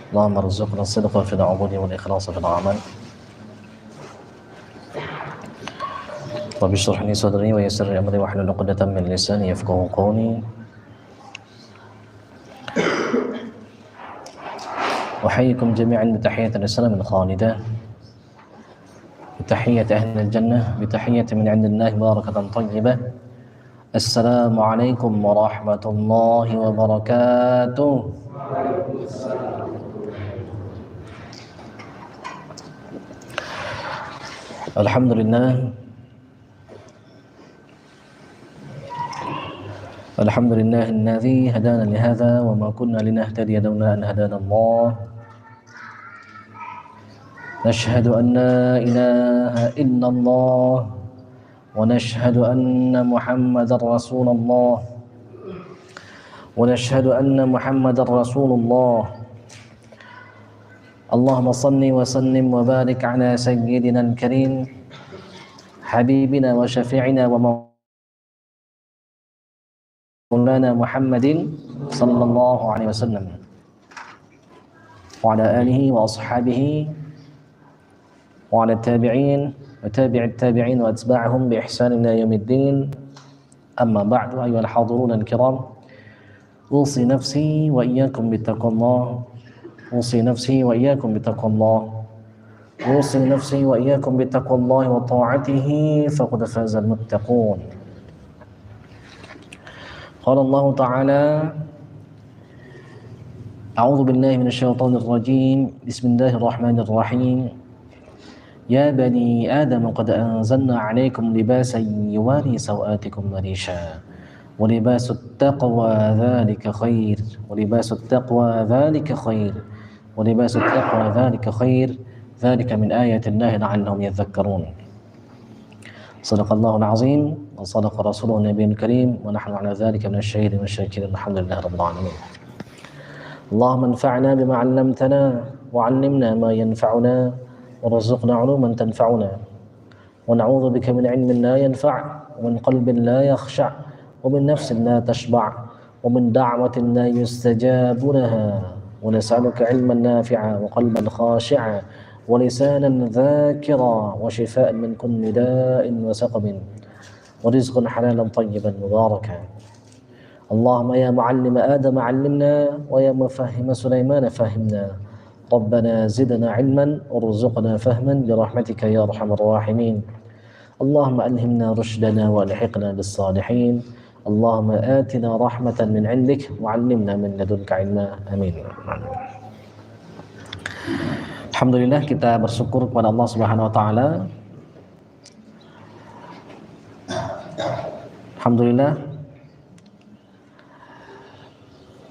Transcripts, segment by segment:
اللهم ارزقنا الصدق في العبود والإخلاص في العمل رب اشرح لي صدري ويسر لي أمري واحلل عقدة من لساني يفقهوا قولي. أحييكم جميعا بتحية الإسلام الخالدة، بتحية أهل الجنة، بتحية من عند الله مباركة طيبة. السلام عليكم ورحمة الله وبركاته. الحمد لله الذي هدانا لهذا وما كنا لنهتدي لولا أن هدانا الله. نشهد أن لا إله إلا الله ونشهد أن محمد رسول الله اللهم صل وسلم وبارك على سيدنا الكريم حبيبنا وشفيعنا ومولانا محمد صلى الله عليه وسلم وعلى آله وأصحابه وعلى التابعين وتابع التابعين وأتباعهم بإحسان إلى يوم الدين. أما بعد، أيها الحاضرون الكرام، أوصي نفسي وإياكم بتقوى الله، أوصي نفسي وإياكم بتقوى الله، أوصي نفسي وإياكم بتقوى الله وطاعته فقد فاز المتقون. قال الله تعالى: أعوذ بالله من الشيطان الرجيم، بسم الله الرحمن الرحيم. يا بني آدم قد أنزلنا عليكم لباسا يواري سوآتكم وريشا ولباس التقوى ذلك خير ذلك من آيات الله لعلهم يذكرون. صدق الله العظيم وصدق رسوله النبي الكريم ونحن على ذلك من الشهيدين والشاكرين الحمد لله رب العالمين. اللهم انفعنا بما علمتنا وعلمنا ما ينفعنا وارزقنا علوما تنفعنا ونعوذ بك من علم لا ينفع ومن قلب لا يخشع ومن نفس لا تشبع ومن دعوة لا يستجاب لها ونسألك علما نافعا وقلبا خاشعا ولسانا ذاكرا وشفاء من كل داء وسقم ورزقا حلالا طيبا مباركا. اللهم يا معلم آدم علمنا ويا مفهم سليمان فهمنا. ربنا زدنا علما وارزقنا فهما برحمتك يا أرحم الراحمين. اللهم ألهمنا رشدنا وألحقنا بالصالحين. اللهم آتنا رحمة من عندك وعلمنا من لدنك علما. آمين. Alhamdulillah, kita bersyukur kepada Allah Subhanahu wa taala. Alhamdulillah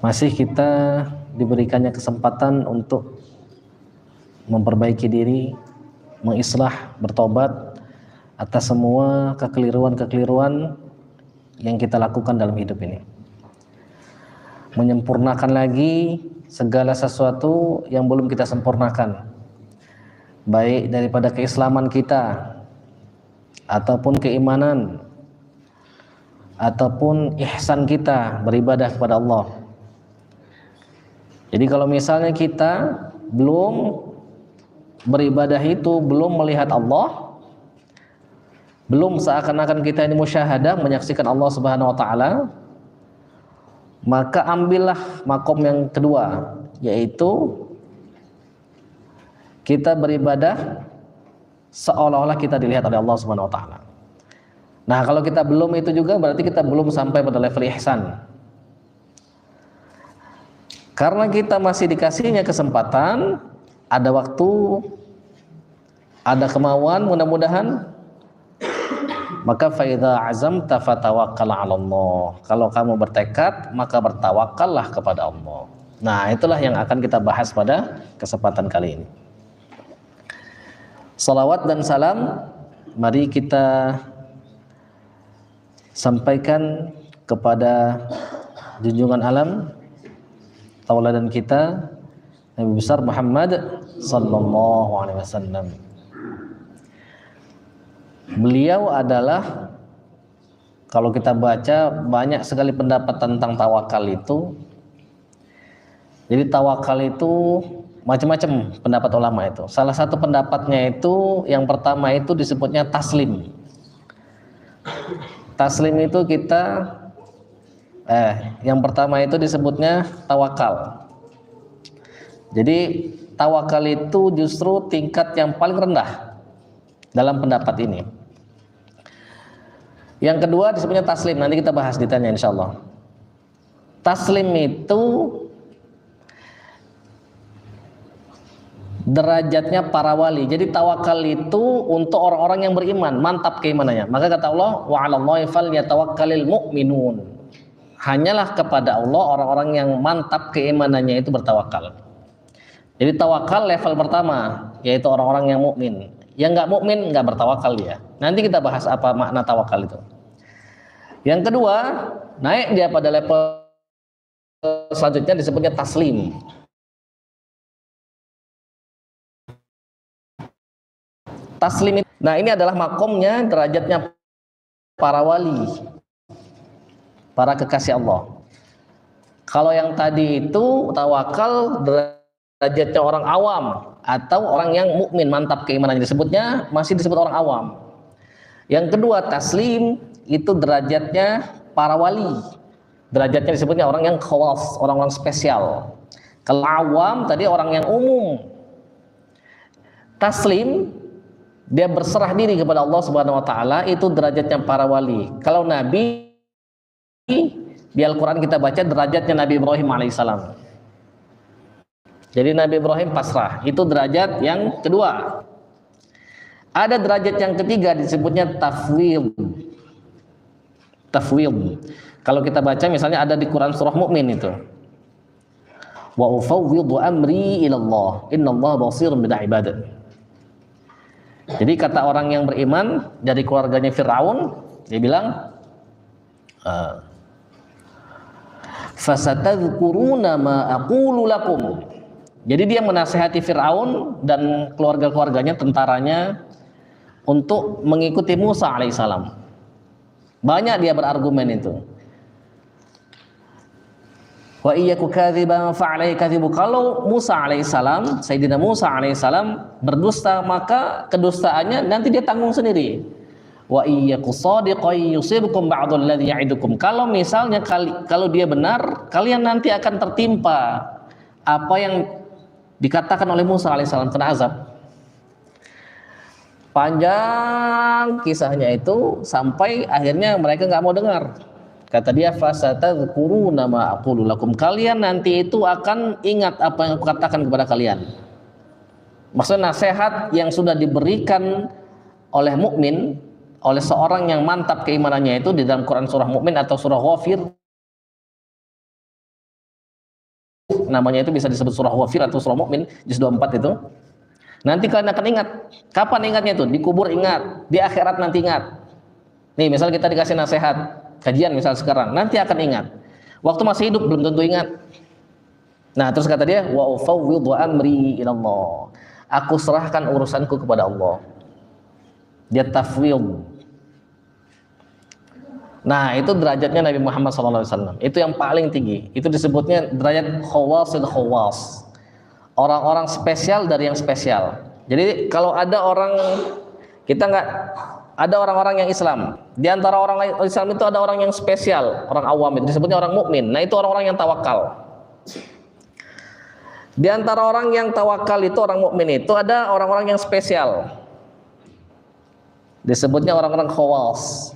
masih kita diberikannya kesempatan untuk memperbaiki diri, mengislah, bertobat atas semua kekeliruan-kekeliruan yang kita lakukan dalam hidup ini. Menyempurnakan lagi segala sesuatu yang belum kita sempurnakan, baik daripada keislaman kita ataupun keimanan ataupun ihsan kita beribadah kepada Allah. Jadi kalau misalnya kita belum beribadah itu, belum melihat Allah, belum seakan-akan kita ini musyahadah menyaksikan Allah Subhanahu wa taala, maka ambillah makom yang kedua, yaitu kita beribadah seolah-olah kita dilihat oleh Allah Subhanahu wa taala. Nah, kalau kita belum itu juga berarti kita belum sampai pada level ihsan. Karena kita masih dikasihnya kesempatan, ada waktu, ada kemauan, mudah-mudahan, maka fa idza azamta fatawakkal 'ala Allah. Kalau kamu bertekad, maka bertawakallah kepada Allah. Nah, itulah yang akan kita bahas pada kesempatan kali ini. Salawat dan salam mari kita sampaikan kepada junjungan alam, tauladan kita, Nabi besar Muhammad sallallahu alaihi wasallam. Beliau adalah, kalau kita baca banyak sekali pendapat tentang tawakal itu. Jadi tawakal itu macam-macam pendapat ulama itu. Salah satu pendapatnya itu yang pertama itu disebutnya taslim. Taslim itu kita yang pertama itu disebutnya tawakal. Jadi tawakal itu justru tingkat yang paling rendah dalam pendapat ini. Yang kedua disebutnya taslim, nanti kita bahas detailnya insyaallah. Taslim itu derajatnya para wali. Jadi tawakal itu untuk orang-orang yang beriman, mantap keimanannya. Maka kata Allah, wa 'alallahi falyatawakkalul mu'minun. Hanyalah kepada Allah orang-orang yang mantap keimanannya itu bertawakal. Jadi tawakal level pertama yaitu orang-orang yang mukmin. Yang nggak mukmin nggak bertawakal dia. Nanti kita bahas apa makna tawakal itu. Yang kedua, naik dia pada level selanjutnya disebutnya taslim. Taslim. Nah, ini adalah makomnya, derajatnya para wali, para kekasih Allah. Kalau yang tadi itu tawakal derajatnya orang awam atau orang yang mukmin mantap keimanannya, disebutnya masih disebut orang awam. Yang kedua taslim itu derajatnya para wali. Derajatnya disebutnya orang yang khawas, orang-orang spesial. Kalau awam tadi orang yang umum. Taslim dia berserah diri kepada Allah Subhanahu wa taala, itu derajatnya para wali. Kalau nabi di Al-Qur'an kita baca derajatnya Nabi Ibrahim alaihissalam. Jadi Nabi Ibrahim pasrah, itu derajat yang kedua. Ada derajat yang ketiga disebutnya tafwid. Tafwid. Kalau kita baca misalnya ada di Quran surah Mukmin itu. Wa ufawwidu amri ila Allah, innallaha basirun bil ibad. Jadi kata orang yang beriman dari keluarganya Fir'aun, dia bilang fasatadhkuruna ma aqulu lakum. Jadi dia menasihati Fir'aun dan keluarga-keluarganya, tentaranya, untuk mengikuti Musa alaihissalam. Banyak dia berargumen itu. Wa iyyaku kadziban fa alaihi kadzibu. Kalau Musa alaihissalam, Sayyidina Musa alaihissalam berdusta, maka kedustaannya nanti dia tanggung sendiri. Wa iyyaku shadiqan yusibkum ba'dul ladzi ya'idukum. Kalau misalnya kalau dia benar, kalian nanti akan tertimpa apa yang dikatakan oleh Musa alaihissalam, kena azab. Panjang kisahnya itu sampai akhirnya mereka nggak mau dengar. Kata dia, fasatadhkuruna ma aqulu lakum. Kalian nanti itu akan ingat apa yang aku katakan kepada kalian. Maksudnya nasihat yang sudah diberikan oleh mukmin, oleh seorang yang mantap keimanannya itu di dalam Quran surah Mukmin atau surah Ghafir. Namanya itu bisa disebut surah Ghafir atau surah Mukmin, juz 24 itu. Nanti kalian akan ingat. Kapan ingatnya itu? Di kubur ingat, di akhirat nanti ingat. Nih, misal kita dikasih nasihat kajian misal sekarang, nanti akan ingat. Waktu masih hidup belum tentu ingat. Nah, terus kata dia, wa ufawwidu amri ila Allah. Aku serahkan urusanku kepada Allah. Dia tafwid. Nah, itu derajatnya Nabi Muhammad SAW. Itu yang paling tinggi. Itu disebutnya derajat khawasil khawas. Orang-orang spesial dari yang spesial. Jadi kalau ada orang, kita nggak ada orang-orang yang Islam. Di antara orang Islam itu ada orang yang spesial, orang awam itu disebutnya orang mukmin. Nah, itu orang-orang yang tawakal. Di antara orang yang tawakal itu orang mukmin itu ada orang-orang yang spesial. Disebutnya orang-orang khawas.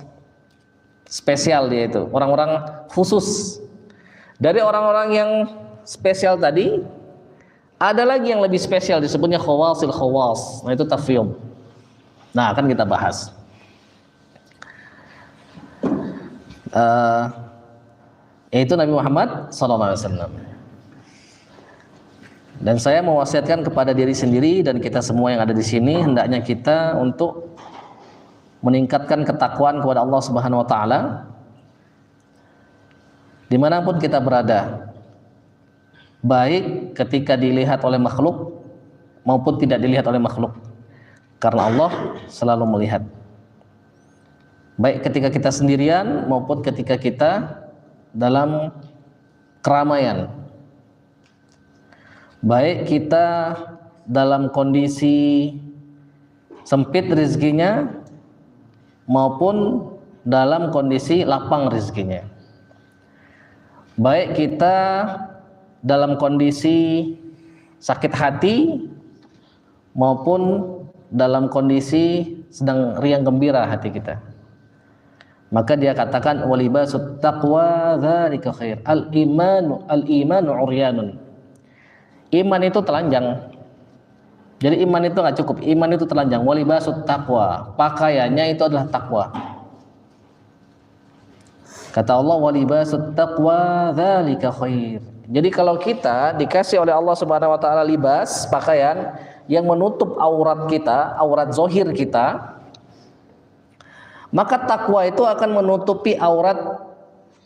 Spesial dia itu, orang-orang khusus. Dari orang-orang yang spesial tadi, ada lagi yang lebih spesial disebutnya khawasil khawas. Nah, itu tafwid. Nah, akan kita bahas. Yaitu Nabi Muhammad SAW. Dan saya mewasiatkan kepada diri sendiri dan kita semua yang ada di sini, hendaknya kita untuk meningkatkan ketakwaan kepada Allah Subhanahu Wa Taala dimanapun kita berada, baik ketika dilihat oleh makhluk maupun tidak dilihat oleh makhluk, karena Allah selalu melihat. Baik ketika kita sendirian maupun ketika kita dalam keramaian. baik kita dalam kondisi sempit rezekinya maupun dalam kondisi lapang rezekinya. Baik kita dalam kondisi sakit hati maupun dalam kondisi sedang riang gembira hati kita. Maka dia katakan walibasut taqwa dzalika khair. Al-imanu uryanun. Iman itu telanjang. Jadi iman itu enggak cukup. Iman itu telanjang. Walibasut taqwa. Pakaiannya itu adalah takwa. Kata Allah walibasut taqwa dzalika khair. Jadi kalau kita dikasih oleh Allah Subhanahu wa taala libas, pakaian yang menutup aurat kita, aurat zahir kita, maka takwa itu akan menutupi aurat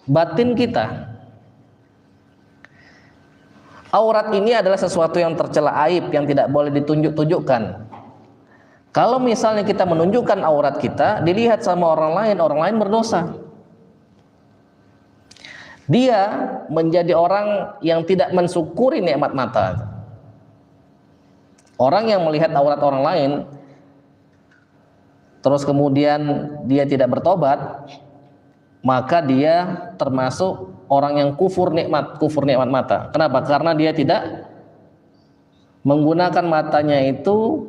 batin kita. Aurat ini adalah sesuatu yang tercela, aib yang tidak boleh ditunjukkan. Kalau misalnya kita menunjukkan aurat kita, dilihat sama orang lain berdosa. Dia menjadi orang yang tidak mensyukuri nikmat mata. Orang yang melihat aurat orang lain terus kemudian dia tidak bertobat, maka dia termasuk orang yang kufur nikmat mata. Kenapa? Karena dia tidak menggunakan matanya itu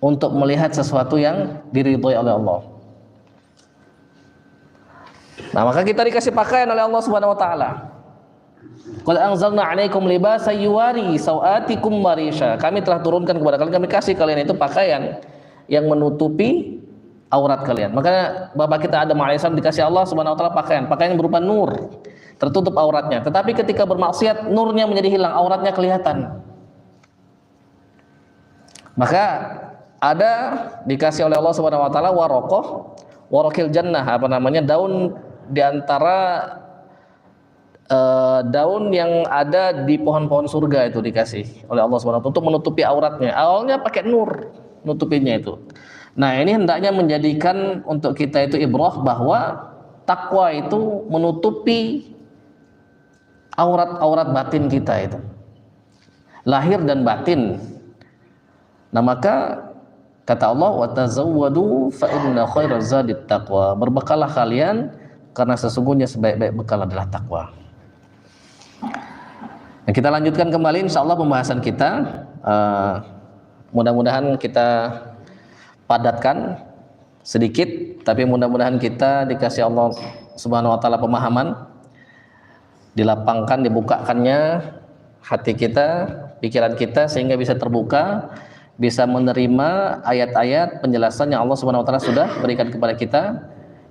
untuk melihat sesuatu yang diridhoi oleh Allah. Nah, maka kita dikasih pakaian oleh Allah Subhanahu wa taala. Qul anzalna 'alaikum libasan yuwari sawatikum warisha. Kami telah turunkan kepada kalian, kami kasih kalian itu pakaian yang menutupi aurat kalian. Makanya bapak kita Adam alaihissalam dikasih Allah Subhanahu wa taala pakaian berupa nur, tertutup auratnya. Tetapi ketika bermaksiat, nurnya menjadi hilang, auratnya kelihatan. Maka ada dikasih oleh Allah Subhanahu wa taala waraqil jannah, daun di antara daun yang ada di pohon-pohon surga itu dikasih oleh Allah Subhanahu wa taala untuk menutupi auratnya. Awalnya pakai nur nutupinya itu. Nah, ini hendaknya menjadikan untuk kita itu ibrah bahwa takwa itu menutupi aurat-aurat batin kita itu, lahir dan batin. Nah, maka kata Allah wa tazawwadu fa inna khairaz zadit taqwa. Berbekallah kalian karena sesungguhnya sebaik-baik bekal adalah takwa. Nah, kita lanjutkan kembali insyaallah pembahasan kita. Mudah-mudahan kita padatkan sedikit, tapi mudah-mudahan kita dikasih Allah Subhanahu wa taala pemahaman, dilapangkan, dibukakannya hati kita, pikiran kita sehingga bisa terbuka, bisa menerima ayat-ayat penjelasan yang Allah Subhanahu wa taala sudah berikan kepada kita,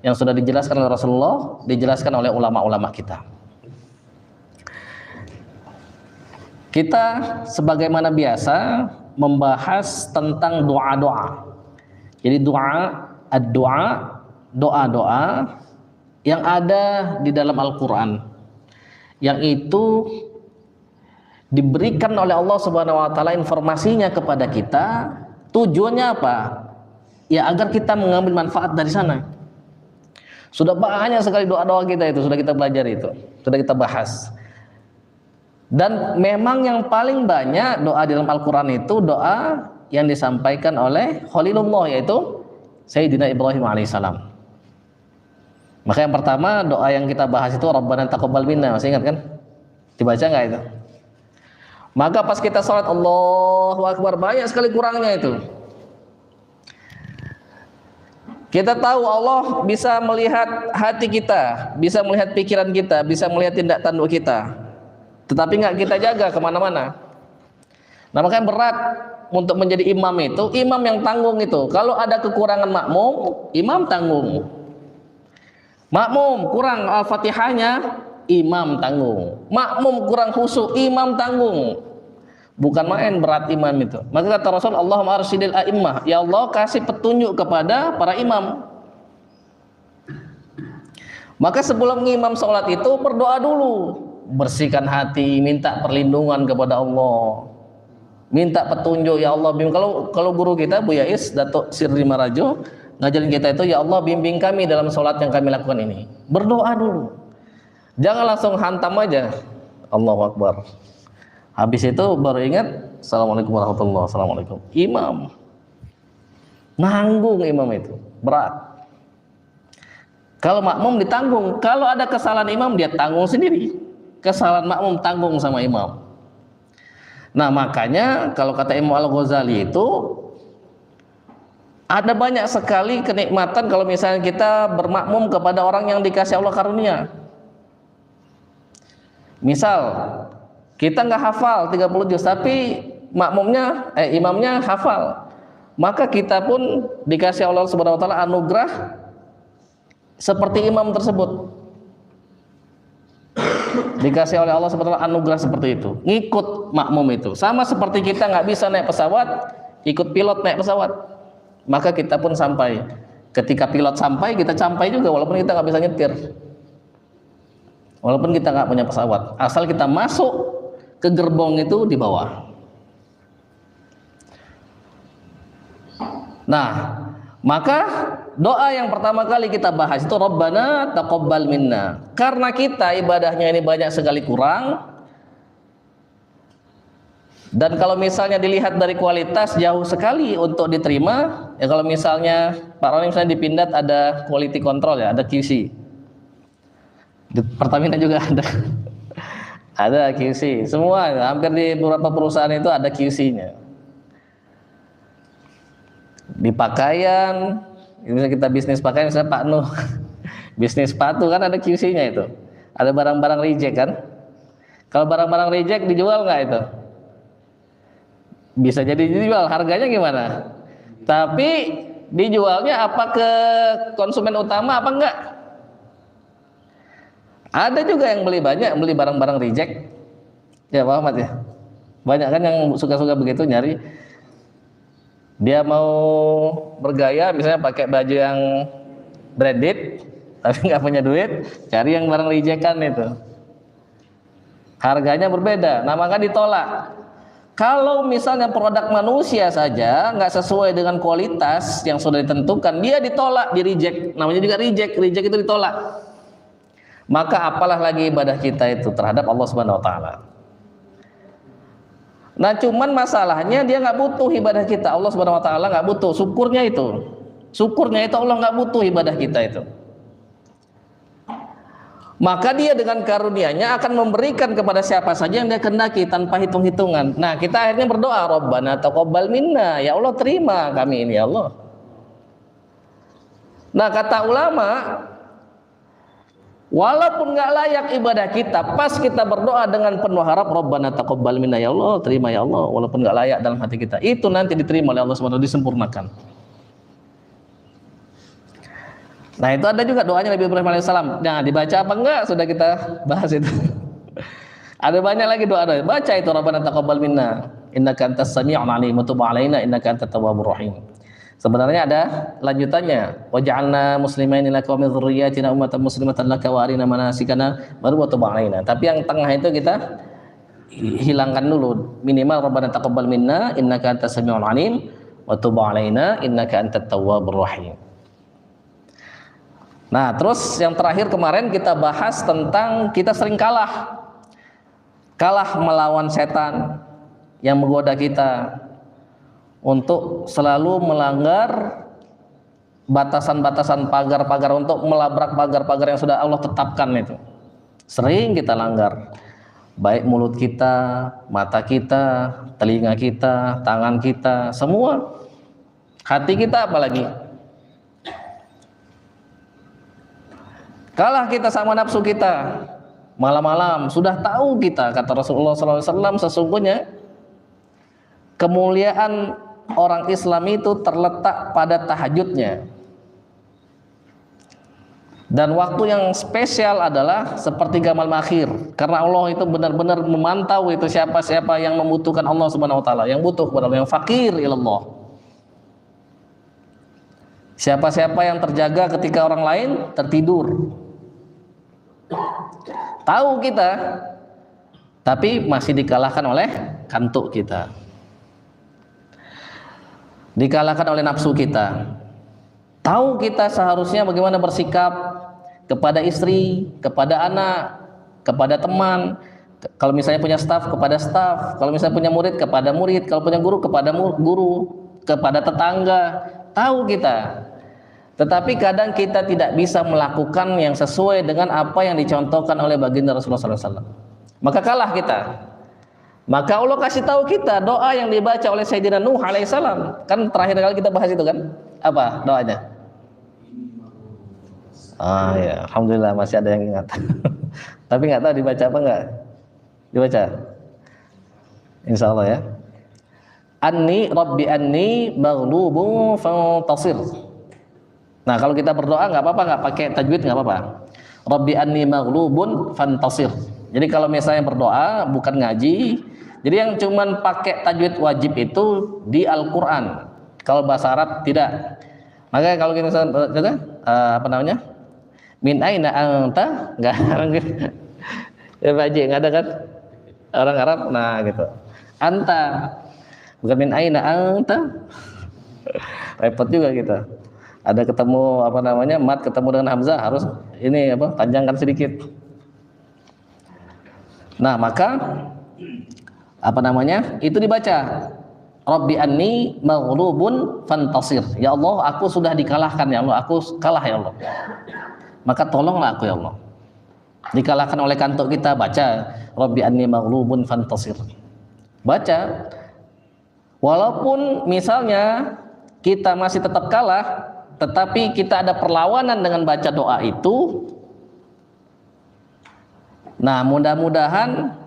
yang sudah dijelaskan oleh Rasulullah, dijelaskan oleh ulama-ulama kita. Kita sebagaimana biasa membahas tentang doa-doa. Jadi doa-doa yang ada di dalam Al-Qur'an, yang itu diberikan oleh Allah Subhanahu wa taala informasinya kepada kita. Tujuannya apa? Ya agar kita mengambil manfaat dari sana. Sudah banyak sekali doa-doa kita itu, sudah kita belajar itu, sudah kita bahas. Dan memang yang paling banyak doa di dalam Al-Qur'an itu doa yang disampaikan oleh Khalilullah, yaitu Sayyidina Ibrahim alaihissalam. Maka yang pertama doa yang kita bahas itu Rabbana taqabbal minna, masih ingat kan? Dibaca enggak itu? Maka pas kita sholat Allahu Akbar, banyak sekali kurangnya itu. Kita tahu Allah bisa melihat hati kita, bisa melihat pikiran kita, bisa melihat tindak tanduk kita, tetapi nggak kita jaga kemana-mana. Nah, makanya berat untuk menjadi imam itu, imam yang tanggung itu. Kalau ada kekurangan makmum, imam tanggung. Makmum kurang Al-Fatihahnya, imam tanggung. Makmum kurang khusyuk, imam tanggung. Bukan main berat imam itu. Maka kata Rasul, Allahumma arsyidil a'immah, ya Allah kasih petunjuk kepada para imam. Maka sebelum ngimam sholat itu berdoa dulu, bersihkan hati, minta perlindungan kepada Allah, minta petunjuk. Ya Allah, kalau guru kita Bu Yais Datuk Sirri Marajo ngajarin kita itu, ya Allah bimbing kami dalam sholat yang kami lakukan ini. Berdoa dulu, jangan langsung hantam aja Allahu Akbar. Habis itu baru ingat, Assalamualaikum warahmatullahi wabarakatuh. Assalamualaikum. Imam nanggung, imam itu berat. Kalau makmum ditanggung. Kalau ada kesalahan imam, dia tanggung sendiri. Kesalahan makmum tanggung sama imam. Nah makanya kalau kata Imam Al-Ghazali itu ada banyak sekali kenikmatan kalau misalnya kita bermakmum kepada orang yang dikasih Allah karunia. Misal kita nggak hafal 30 juz tapi imamnya hafal, maka kita pun dikasih Allah Subhanahu wa taala anugerah seperti imam tersebut. Dikasih oleh Allah Subhanahu wa taala anugerah seperti itu, ngikut makmum itu. Sama seperti kita nggak bisa naik pesawat, ikut pilot naik pesawat, maka kita pun sampai. Ketika pilot sampai, kita sampai juga walaupun kita nggak bisa nyetir, walaupun kita nggak punya pesawat, asal kita masuk ke gerbong itu di bawah. Nah, maka doa yang pertama kali kita bahas itu Rabbana taqabbal minna. Karena kita ibadahnya ini banyak sekali kurang, dan kalau misalnya dilihat dari kualitas jauh sekali untuk diterima. Ya kalau misalnya Pak Roni misalnya di Pindad ada quality control, ya ada QC. Di Pertamina juga ada. Ada QC. Semua hampir di beberapa perusahaan itu ada QC-nya. Di pakaian, misalnya kita bisnis pakaian, misalnya Pak Nuh bisnis sepatu kan ada QC-nya itu. Ada barang-barang reject kan. Kalau barang-barang reject dijual nggak itu? Bisa jadi dijual, harganya gimana? Tapi dijualnya apa ke konsumen utama apa enggak? Ada juga yang beli banyak, beli barang-barang reject. Ya Pak Ahmad ya. Banyak kan yang suka-suka begitu nyari. Dia mau bergaya misalnya pakai baju yang branded tapi nggak punya duit, cari yang barang rejectan itu. Harganya berbeda, nah maka ditolak. Kalau misalnya produk manusia saja nggak sesuai dengan kualitas yang sudah ditentukan, dia ditolak, di reject. Namanya juga reject itu ditolak. Maka apalah lagi ibadah kita itu terhadap Allah Subhanahu wa taala. Nah cuman masalahnya dia nggak butuh ibadah kita. Allah Subhanahu wa taala nggak butuh. Syukurnya itu Allah nggak butuh ibadah kita itu. Maka dia dengan karunia-Nya akan memberikan kepada siapa saja yang dia kehendaki tanpa hitung-hitungan. Nah kita akhirnya berdoa, Rabbana taqabbal minna, ya Allah terima kami ini ya Allah. Nah kata ulama, walaupun nggak layak ibadah kita, pas kita berdoa dengan penuh harap, Rabbana taqabbal minna, ya Allah terima ya Allah, walaupun nggak layak dalam hati kita, itu nanti diterima oleh Allah SWT, disempurnakan. Nah itu ada juga doanya Nabi Ibrahim alaihissalam. Nah dibaca apa enggak? Sudah kita bahas itu. Ada banyak lagi doa. Baca itu Rabbana taqabbal minna innaka antas sami'ul 'alim wa tub 'alaina innaka antat tawwabur rahim. Sebenarnya ada lanjutannya. Waj'alna muslimaini laka wa min dzurriyyatina ummatan muslimatan laka wa arina manasikana baru wa tub 'alaina. Tapi yang tengah itu kita hilangkan dulu. Minimal Rabbana taqabbal minna innaka antas sami'ul 'alim wa tub 'alaina innaka antat tawwabur rahim. Nah terus yang terakhir kemarin kita bahas tentang kita sering kalah melawan setan yang menggoda kita untuk selalu melanggar batasan-batasan pagar-pagar, untuk melabrak pagar-pagar yang sudah Allah tetapkan itu. Sering kita langgar, baik mulut kita, mata kita, telinga kita, tangan kita, semua. Hati kita apalagi. Kalah kita sama nafsu kita. Malam-malam sudah tahu kita, kata Rasulullah SAW, sesungguhnya kemuliaan orang Islam itu terletak pada tahajudnya. Dan waktu yang spesial adalah sepertiga malam akhir, karena Allah itu benar-benar memantau itu siapa-siapa yang membutuhkan Allah Subhanahu wa taala, yang butuh kepada Allah, yang fakir ilallah. Siapa-siapa yang terjaga ketika orang lain tertidur. Tahu kita, tapi masih dikalahkan oleh kantuk kita, dikalahkan oleh nafsu kita. Tahu kita seharusnya bagaimana bersikap kepada istri, kepada anak, kepada teman, Kalau misalnya punya staf kepada staf, kalau misalnya punya murid kepada murid, kalau punya guru kepada guru, kepada tetangga, tahu kita. Tetapi kadang kita tidak bisa melakukan yang sesuai dengan apa yang dicontohkan oleh baginda Rasulullah SAW. Maka kalah kita. Maka Allah kasih tahu kita doa yang dibaca oleh Sayyidina Nuh alaihissalam. Kan terakhir kali kita bahas itu kan? Apa doanya? Ah ya, alhamdulillah masih ada yang ingat. Tapi nggak tahu dibaca apa nggak? Dibaca. Insya Allah ya. Rabbi anni maghlubun fantasir. Nah kalau kita berdoa nggak apa-apa, nggak pakai tajwid nggak apa-apa. Rabbi anni maghlubun fantasir. Jadi kalau misalnya berdoa bukan ngaji, jadi yang cuman pakai tajwid wajib itu di Al-Quran. Kalau bahasa Arab tidak. Maka kalau kita apa namanya? Min aina anta? Nggak ya Pak Haji, nggak ada kan? Orang Arab, nah gitu. Anta, bukan min aina anta. Repot juga kita. Ada ketemu apa namanya? Mat ketemu dengan Hamzah harus ini apa? Panjangkan sedikit. Nah maka apa namanya? Itu dibaca. Rabbi anni maghlubun fantasir. Ya Allah, aku sudah dikalahkan ya Allah. Aku kalah ya Allah. Maka tolonglah aku ya Allah. Dikalahkan oleh kantuk kita, baca Rabbi anni maghlubun fantasir. Baca. Walaupun misalnya kita masih tetap kalah, tetapi kita ada perlawanan dengan baca doa itu. Nah, mudah-mudahan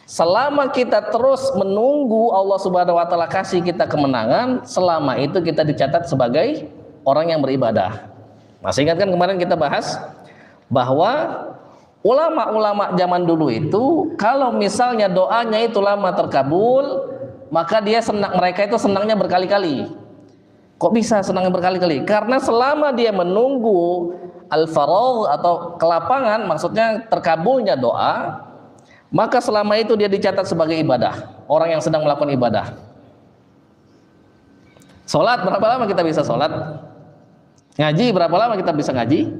selama kita terus menunggu Allah Subhanahu wa taala kasih kita kemenangan, selama itu kita dicatat sebagai orang yang beribadah. Masih ingat kan kemarin kita bahas bahwa ulama-ulama zaman dulu itu kalau misalnya doanya itu lama terkabul, maka mereka itu senangnya berkali-kali. Kok bisa senangnya berkali-kali? Karena selama dia menunggu al-faragh atau kelapangan, maksudnya terkabulnya doa, maka selama itu dia dicatat sebagai ibadah, orang yang sedang melakukan ibadah. Sholat, berapa lama kita bisa sholat? Ngaji, berapa lama kita bisa ngaji?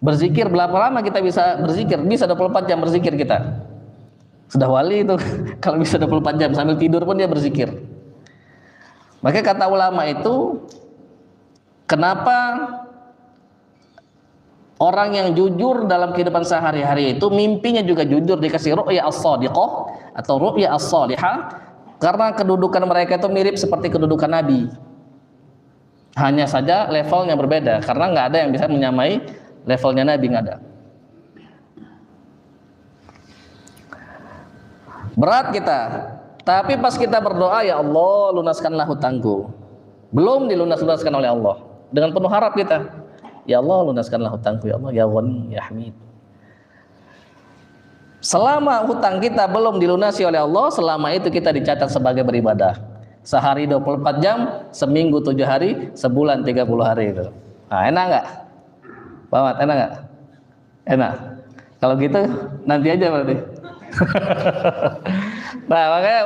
Berzikir, berapa lama kita bisa berzikir? Bisa 24 jam berzikir kita. Sudah wali itu kalau bisa 24 jam sambil tidur pun dia berzikir. Maka kata ulama itu, kenapa orang yang jujur dalam kehidupan sehari-hari itu mimpinya juga jujur, dikasih ru'ya as-shadiqah atau ru'ya as-salihah, karena kedudukan mereka itu mirip seperti kedudukan Nabi. Hanya saja levelnya berbeda, karena nggak ada yang bisa menyamai levelnya Nabi, nggak ada. Berat kita, tapi pas kita berdoa, ya Allah lunaskanlah hutangku, belum dilunaskan oleh Allah, dengan penuh harap kita, ya Allah lunaskanlah hutangku, ya Allah ya Ghani ya Hamid. Selama hutang kita belum dilunasi oleh Allah, selama itu kita dicatat sebagai beribadah. Sehari 24 jam, seminggu 7 hari, sebulan 30 hari itu. Nah, enak nggak? Pak Mat, enak nggak? Enak. Kalau gitu nanti aja berarti. Nah, makanya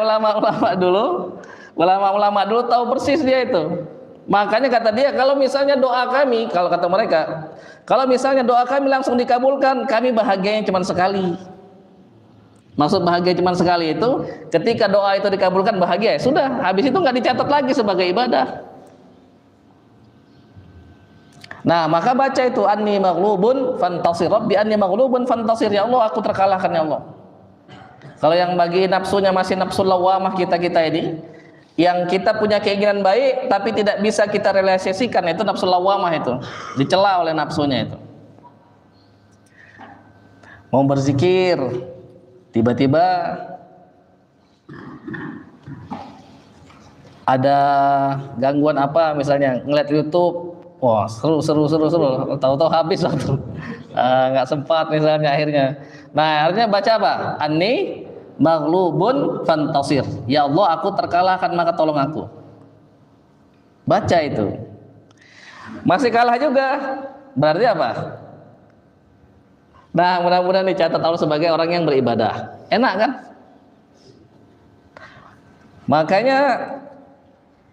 ulama-ulama dulu tahu persis dia itu. Makanya kata dia, kalau misalnya doa kami, kalau kata mereka, kalau misalnya doa kami langsung dikabulkan, kami bahagianya cuma sekali. Maksud bahagia cuma sekali itu, ketika doa itu dikabulkan bahagia, ya sudah, habis itu nggak dicatat lagi sebagai ibadah. Nah, maka baca itu anni maghlubun fantasir, Rabbi anni maghlubun fantasir, ya Allah aku terkalahkan ya Allah. Kalau yang bagi nafsunya masih nafsu lawamah kita ini, yang kita punya keinginan baik tapi tidak bisa kita realisasikan, itu nafsu lawamah, itu dicela oleh nafsunya itu. Mau berzikir, tiba-tiba ada gangguan apa, misalnya ngeliat YouTube, wah seru, tahu-tahu habis waktu, nggak sempat misalnya akhirnya. Nah akhirnya baca apa? Anni maghlubun fantasir, ya Allah aku terkalahkan maka tolong aku. Baca itu, masih kalah juga, berarti apa? Nah mudah-mudahan dicatat Allah sebagai orang yang beribadah. Enak kan? Makanya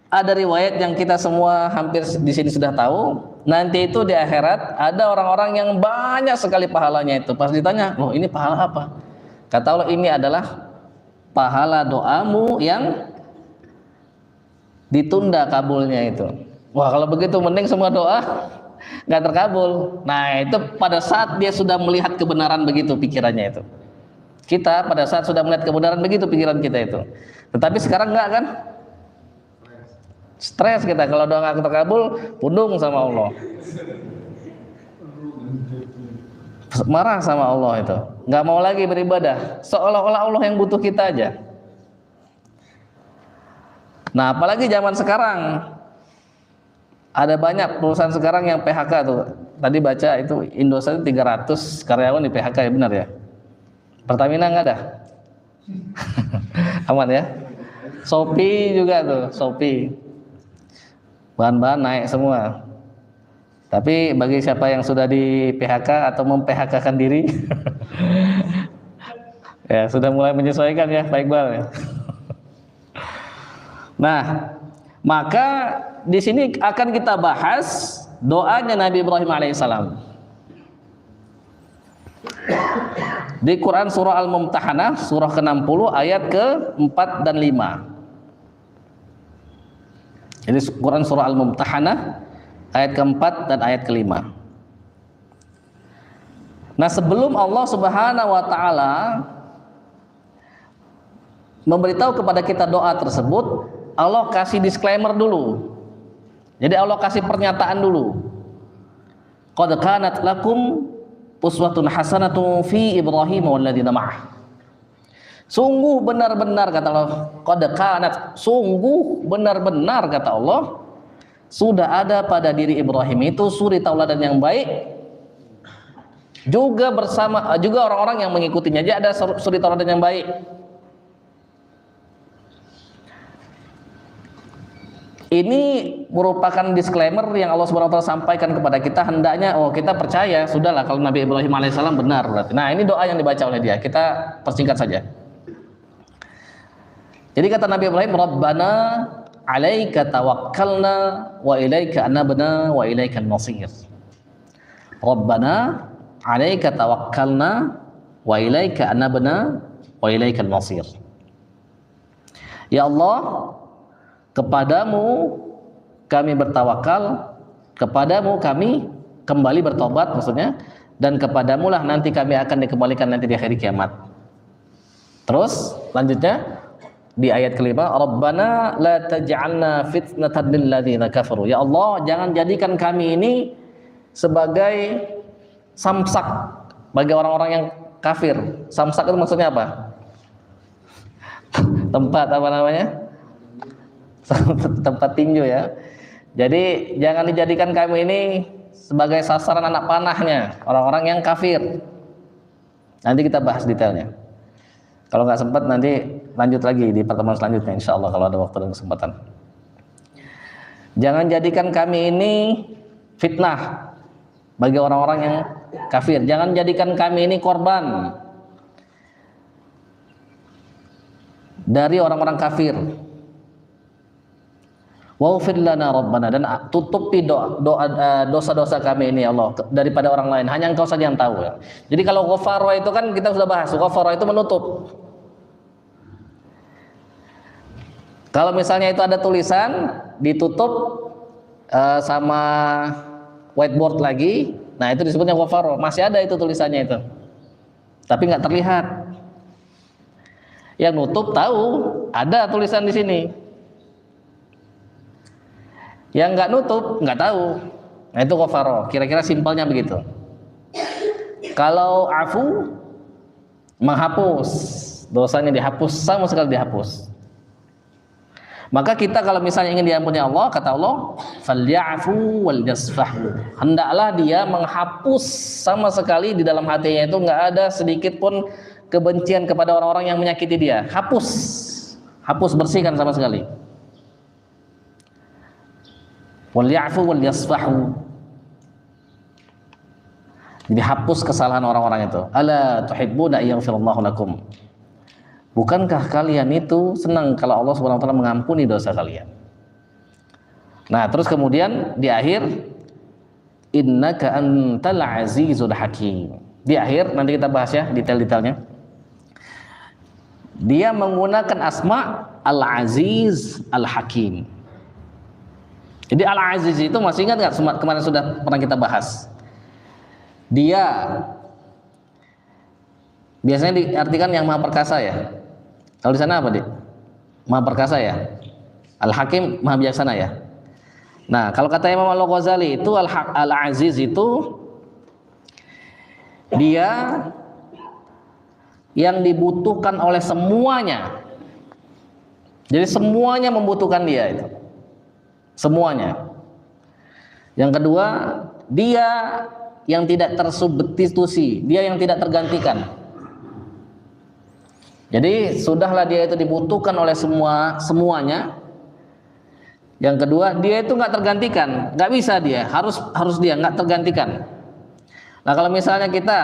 ada riwayat yang kita semua hampir di sini sudah tahu. Nanti itu di akhirat ada orang-orang yang banyak sekali pahalanya itu. Pas ditanya, loh ini pahala apa? Kata Allah, ini adalah pahala doamu yang ditunda kabulnya itu. Wah, kalau begitu mending semua doa nggak terkabul. Nah, itu pada saat dia sudah melihat kebenaran begitu pikirannya itu. Kita pada saat sudah melihat kebenaran begitu pikiran kita itu. Tetapi sekarang enggak kan? Stres kita kalau doa nggak terkabul, pundung sama Allah. Marah sama Allah itu. Nggak mau lagi beribadah. Seolah-olah Allah yang butuh kita aja. Nah, apalagi zaman sekarang. Ada banyak perusahaan sekarang yang PHK tuh. Tadi baca itu Indosat 300 karyawan di PHK, ya benar ya? Pertamina nggak ada? Aman ya? Shopee juga tuh, Shopee. Bahan-bahan naik semua. Tapi bagi siapa yang sudah di PHK atau mem-PHK-kan diri, ya sudah mulai menyesuaikan ya, Pak Iqbal ya. Nah, maka di sini akan kita bahas doanya Nabi Ibrahim alaihissalam. Di Quran surah Al-Mumtahanah surah ke-60 ayat ke-4 dan 5. Jadi Quran surah Al-Mumtahanah ayat ke-4 dan ayat ke-5. Nah, sebelum Allah Subhanahu wa taala memberitahu kepada kita doa tersebut, Allah kasih disclaimer dulu. Jadi Allah kasih pernyataan dulu. Qad kanat lakum uswatun hasanatun fi Ibrahim walladzina ma'ah. Sungguh benar-benar kata Allah, qad kanat, sungguh benar-benar kata Allah, sudah ada pada diri Ibrahim itu suri tauladan yang baik, juga bersama juga orang-orang yang mengikutinya aja ada suri tauladan yang baik. Ini merupakan disclaimer yang Allah Subhanahu wa taala sampaikan kepada kita, hendaknya kita percaya, sudahlah kalau Nabi Ibrahim alaihissalam benar berarti. Nah, ini doa yang dibaca oleh dia. Kita persingkat saja. Jadi kata Nabi Ibrahim, Rabbana 'alaika tawakkalna wa ilaika anabna wa ilaikal masir. Rabbana 'alaika tawakkalna wa ilaika anabna wa ilaikal masir. Ya Allah, kepadamu kami bertawakal, kepadamu kami kembali bertobat maksudnya, dan kepadamu lah nanti kami akan dikembalikan nanti di hari kiamat. Terus lanjutnya di ayat kelima, Rabbana la taj'alna fitnatan lil ladzina kafaru. Ya Allah, jangan jadikan kami ini sebagai samsak bagi orang-orang yang kafir. Samsak itu maksudnya apa? Tempat apa namanya? Tempat tinju ya. Jadi jangan dijadikan kami ini sebagai sasaran anak panahnya orang-orang yang kafir. Nanti kita bahas detailnya. Kalau nggak sempat nanti lanjut lagi di pertemuan selanjutnya, insya Allah kalau ada waktu dan kesempatan. Jangan jadikan kami ini fitnah bagi orang-orang yang kafir. Jangan jadikan kami ini korban dari orang-orang kafir. Waghfir lana rabbana, dan tutupi dosa-dosa kami ini ya Allah daripada orang lain, hanya Engkau saja yang tahu ya. Jadi kalau ghafara itu kan kita sudah bahas, ghafara itu menutup. Kalau misalnya itu ada tulisan ditutup sama whiteboard lagi, nah itu disebutnya ghafara, masih ada itu tulisannya itu. Tapi nggak terlihat. Yang nutup tahu ada tulisan di sini. Yang nggak nutup nggak tahu. Nah itu ghafara. Kira-kira simpelnya begitu. Kalau afu menghapus, dosanya dihapus, sama sekali dihapus. Maka kita kalau misalnya ingin diampuni Allah, kata Allah, falyafu wal yasfahu. Hendaklah dia menghapus sama sekali di dalam hatinya itu nggak ada sedikit pun kebencian kepada orang-orang yang menyakiti dia. Hapus, hapus, bersihkan sama sekali. Wal ya'fu wal yasfahu. Jadi hapus kesalahan orang-orang itu. Ala tuhibbuna yaghfirallahu lakum. Bukankah kalian itu senang kalau Allah Subhanahu wa taala mengampuni dosa kalian? Nah, terus kemudian di akhir, innaka antal azizul hakim. Di akhir nanti kita bahas ya detail-detailnya. Dia menggunakan asma Al-Aziz, Al-Hakim. Jadi Al-Aziz itu masih ingat nggak? Kemarin sudah pernah kita bahas. Dia biasanya diartikan yang maha perkasa ya. Kalau di sana apa, Dik? Maha perkasa ya. Al-Hakim maha bijaksana ya. Nah, kalau kata Imam Al-Ghazali itu Al-Aziz itu dia yang dibutuhkan oleh semuanya. Jadi semuanya membutuhkan dia itu. Semuanya. Yang kedua, dia yang tidak tersubstitusi, dia yang tidak tergantikan. Jadi sudahlah dia itu dibutuhkan oleh semuanya. Yang kedua, dia itu nggak tergantikan, nggak bisa dia, harus dia nggak tergantikan. Nah kalau misalnya kita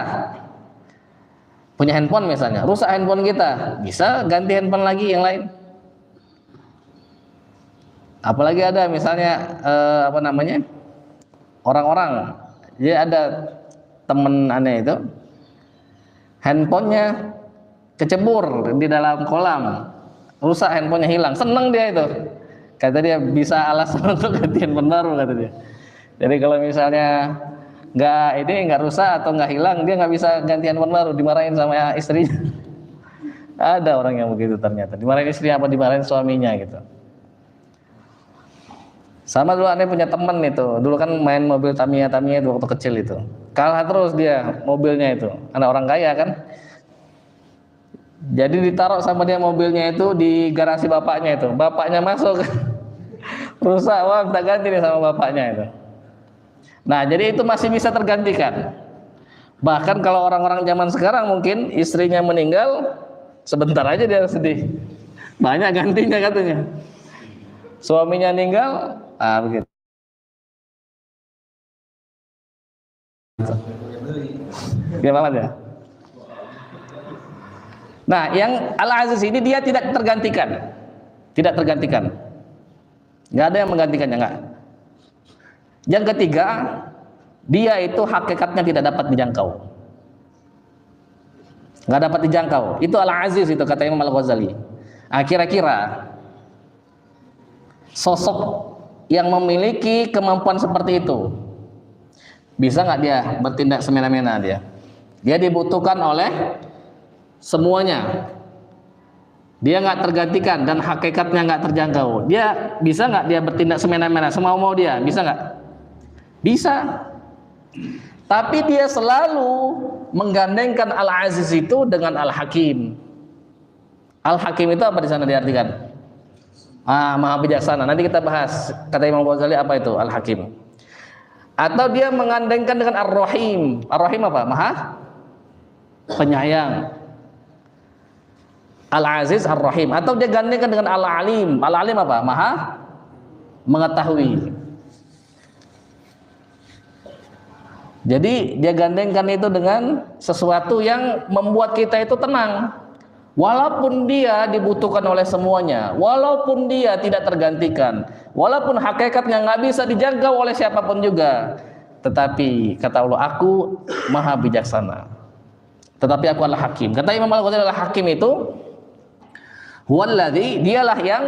punya handphone misalnya, rusak handphone kita, bisa ganti handphone lagi yang lain. Apalagi ada misalnya orang-orang, jadi ada temen aneh itu, handphonenya kecebur di dalam kolam, rusak handphonenya hilang, seneng dia itu. Kata dia bisa alasan untuk ganti handphone baru, kata dia. Jadi kalau misalnya nggak rusak atau nggak hilang, dia nggak bisa ganti handphone baru, dimarahin sama istrinya. Ada orang yang begitu ternyata, dimarahin istrinya apa dimarahin suaminya gitu. Sama dulu aneh punya teman itu, dulu kan main mobil Tamiya itu waktu kecil itu, kalah terus dia mobilnya itu, anak orang kaya kan. Jadi ditaruh sama dia mobilnya itu di garasi bapaknya itu, bapaknya masuk. Rusak, wah minta ganti nih sama bapaknya itu. Nah jadi itu masih bisa tergantikan. Bahkan kalau orang-orang zaman sekarang mungkin istrinya meninggal, sebentar aja dia sedih, banyak gantinya katanya. Suaminya meninggal, begitu. Gimana ya? Nah yang Al-Aziz ini dia tidak tergantikan, nggak ada yang menggantikannya, nggak. Yang ketiga, dia itu hakikatnya tidak dapat dijangkau, nggak dapat dijangkau. Itu Al-Aziz itu kata Imam Al-Ghazali. Kira-kira sosok yang memiliki kemampuan seperti itu bisa nggak dia bertindak semena-mena dia? Dia dibutuhkan oleh semuanya. Dia nggak tergantikan dan hakikatnya nggak terjangkau. Dia bisa nggak dia bertindak semena-mena semau-mau dia? Bisa nggak? Bisa. Tapi dia selalu menggandengkan Al-Aziz itu dengan Al-Hakim. Al-Hakim itu apa di sana diartikan? Maha bijaksana. Nanti kita bahas. Kata Imam Ghazali apa itu Al-Hakim? Atau dia menggandengkan dengan Ar-Rahim. Ar-Rahim apa? Maha penyayang. Al-Aziz Ar-Rahim. Atau dia gandengkan dengan Al-Alim. Al-Alim apa? Maha mengetahui. Jadi dia gandengkan itu dengan sesuatu yang membuat kita itu tenang. Walaupun dia dibutuhkan oleh semuanya, walaupun dia tidak tergantikan, walaupun hakikatnya nggak bisa dijangkau oleh siapapun juga, tetapi kata Allah, aku maha bijaksana. Tetapi aku adalah hakim. Kata Imam Al-Ghazali, adalah hakim itu huwallazi, dialah yang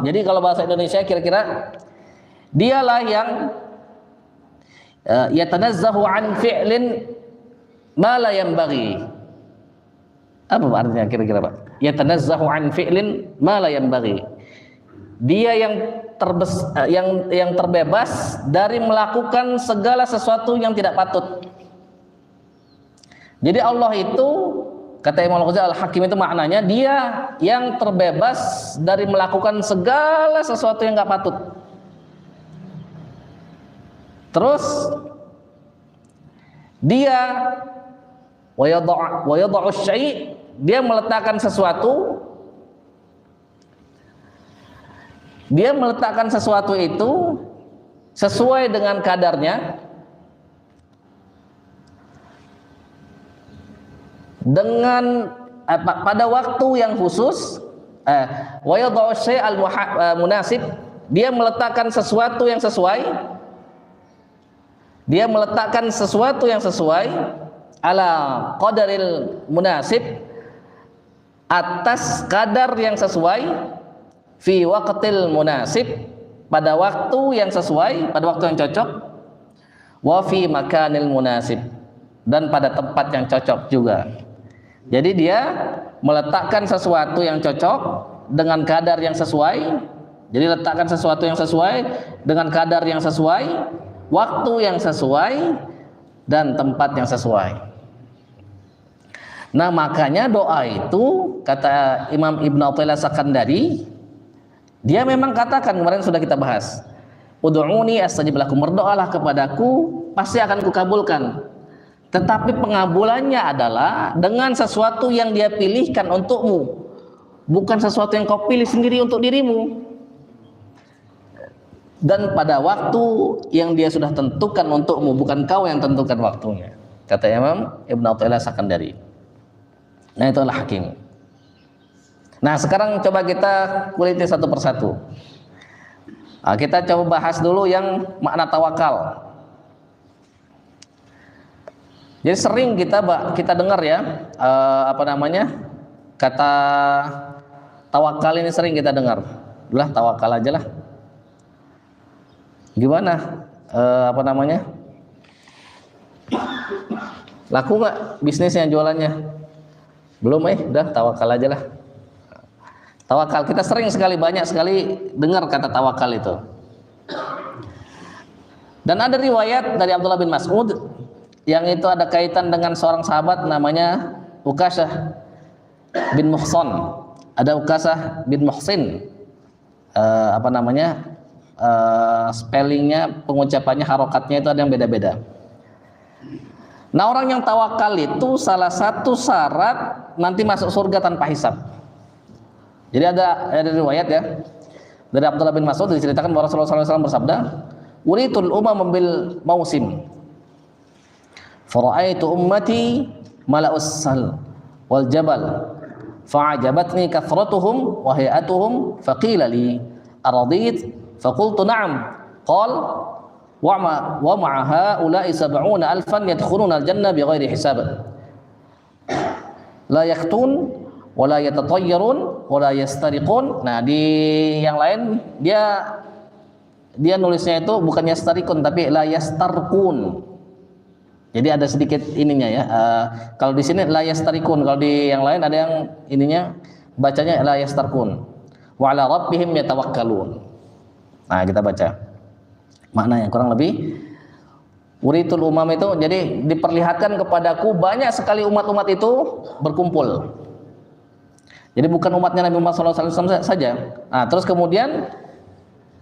jadi kalau bahasa Indonesia kira-kira dialah yang yatanazzahu an fi'lin ma la yanbaghi. Apa artinya kira-kira, Pak? Yatanazzahu an fi'lin ma la yanbaghi. Dia yang terbebas dari melakukan segala sesuatu yang tidak patut. Jadi Allah itu, kata Imam Al-Ghazali, Al-Hakim itu maknanya dia yang terbebas dari melakukan segala sesuatu yang nggak patut. Terus dia wa yada'u syai', dia meletakkan sesuatu, dia meletakkan sesuatu itu sesuai dengan kadarnya, dengan pada waktu yang khusus. Wa yada'u syai'al munasib, dia meletakkan sesuatu yang sesuai. Dia meletakkan sesuatu yang sesuai ala qadaril munasib, atas kadar yang sesuai, fi waqtil munasib, pada waktu yang sesuai, pada waktu yang cocok, wa fi makanil munasib, dan pada tempat yang cocok juga. Jadi dia meletakkan sesuatu yang cocok dengan kadar yang sesuai. Jadi letakkan sesuatu yang sesuai dengan kadar yang sesuai, waktu yang sesuai, dan tempat yang sesuai. Nah, makanya doa itu, kata Imam Ibn Athaillah Sakandari, dia memang katakan, kemarin sudah kita bahas, ud'uni astajib lakum, berdoalah kepadaku pasti akan kukabulkan. Tetapi pengabulannya adalah dengan sesuatu yang dia pilihkan untukmu, bukan sesuatu yang kau pilih sendiri untuk dirimu, dan pada waktu yang dia sudah tentukan untukmu, bukan kau yang tentukan waktunya, kata Imam Ibn Athaillah Sakandari. Nah, itulah hakim. Nah, sekarang coba kita kuliti satu persatu. Nah, kita coba bahas dulu yang makna tawakal. Jadi sering kita dengar ya, kata tawakal ini sering kita dengar. Udah tawakal aja lah. Gimana? Laku nggak bisnisnya, jualannya? Belum udah tawakal aja lah. Tawakal, kita sering sekali, banyak sekali dengar kata tawakal itu. Dan ada riwayat dari Abdullah bin Mas'ud yang itu ada kaitan dengan seorang sahabat namanya Uqasyah bin Muhsan. Ada Uqasyah bin Muhsin, spellingnya, pengucapannya, harokatnya itu ada yang beda-beda. Nah, orang yang tawakal itu salah satu syarat nanti masuk surga tanpa hisab. Jadi ada riwayat ya dari Abdullah bin Mas'ud, diceritakan bahwa Rasulullah SAW bersabda, "Uritul umam bil mausim, fara'aitu ummati mala'us sal wal jabal, fa'ajabatni kathratuhum wa hay'atuhum, faqila li aradit, faqultu na'am, qal wa ma'a ha'ula'i 70,000 yadkhuluna al-jannah bighairi hisab, la yaktun wala yatatayyarun wala yastariqun." Nah, di yang lain dia nulisnya itu bukan yastariqun tapi la yastarqun. Jadi ada sedikit ininya ya. Kalau di sini la yastariqun, kalau di yang lain ada yang ininya bacanya la yastarqun. Wa 'ala rabbihim yatawakkalun. Nah, kita baca makna yang kurang lebih. Uritul umam itu jadi diperlihatkan kepadaku banyak sekali umat-umat itu berkumpul. Jadi bukan umatnya Nabi Muhammad SAW saja. Nah, terus kemudian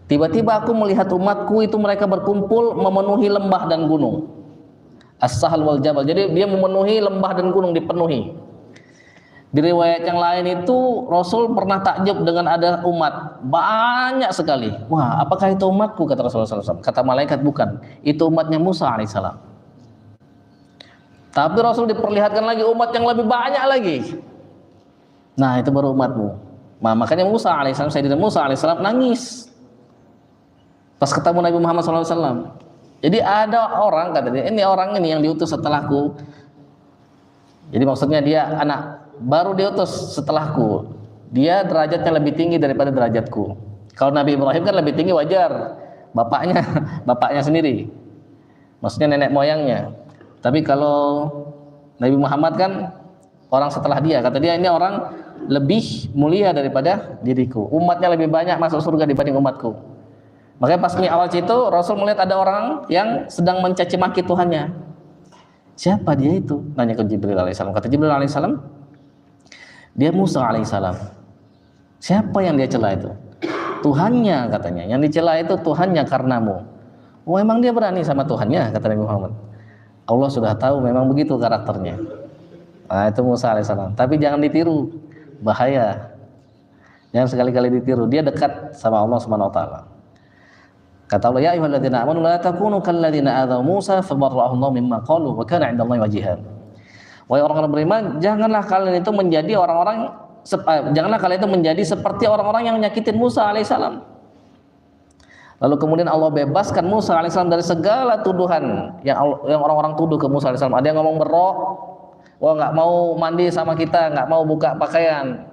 tiba-tiba aku melihat umatku itu mereka berkumpul memenuhi lembah dan gunung. As-Sahal wal Jabal. Jadi dia memenuhi lembah dan gunung, dipenuhi. Di riwayat yang lain itu Rasul pernah takjub dengan ada umat banyak sekali. Wah, apakah itu umatku, kata Rasulullah SAW? Kata malaikat, bukan. Itu umatnya Musa alaihissalam. Tapi Rasul diperlihatkan lagi umat yang lebih banyak lagi. Nah, itu baru umatmu. Nah, makanya Musa alaihissalam, Sayyidina Musa alaihissalam nangis pas ketemu Nabi Muhammad SAW. Jadi ada orang, katanya, ini orang ini yang diutus setelahku. Jadi maksudnya dia anak baru diutus setelahku. Dia derajatnya lebih tinggi daripada derajatku. Kalau Nabi Ibrahim kan lebih tinggi, wajar. Bapaknya sendiri. Maksudnya nenek moyangnya. Tapi kalau Nabi Muhammad kan orang setelah dia. Kata dia, ini orang lebih mulia daripada diriku. Umatnya lebih banyak masuk surga dibanding umatku. Makanya pas Mi'raj itu Rasul melihat ada orang yang sedang mencaci maki Tuhannya. Siapa dia itu? Nanya ke Jibril alaihissalam. Kata Jibril alaihissalam, dia Musa alaihissalam. Siapa yang dia cela itu? Tuhannya, katanya. Yang dicela itu Tuhannya karenamu. Oh, emang dia berani sama Tuhannya, kata Nabi Muhammad. Allah sudah tahu memang begitu karakternya. Nah, itu Musa alaihissalam. Tapi jangan ditiru, bahaya. Jangan sekali-kali ditiru. Dia dekat sama Allah Subhanahu wa taala. Kata Allah, ya ayyuhalladzina amanu la takunu kalladzina adzaw Musa fabarra'ahu Allah mimma qalu wa kana 'indallahi wajihan. Wahai orang-orang beriman, janganlah kalian itu menjadi seperti orang-orang yang nyakitin Musa alaihissalam. Lalu kemudian Allah bebaskan Musa alaihissalam dari segala tuduhan yang orang-orang tuduh ke Musa alaihissalam. Ada yang ngomong berok, wah nggak mau mandi sama kita, nggak mau buka pakaian.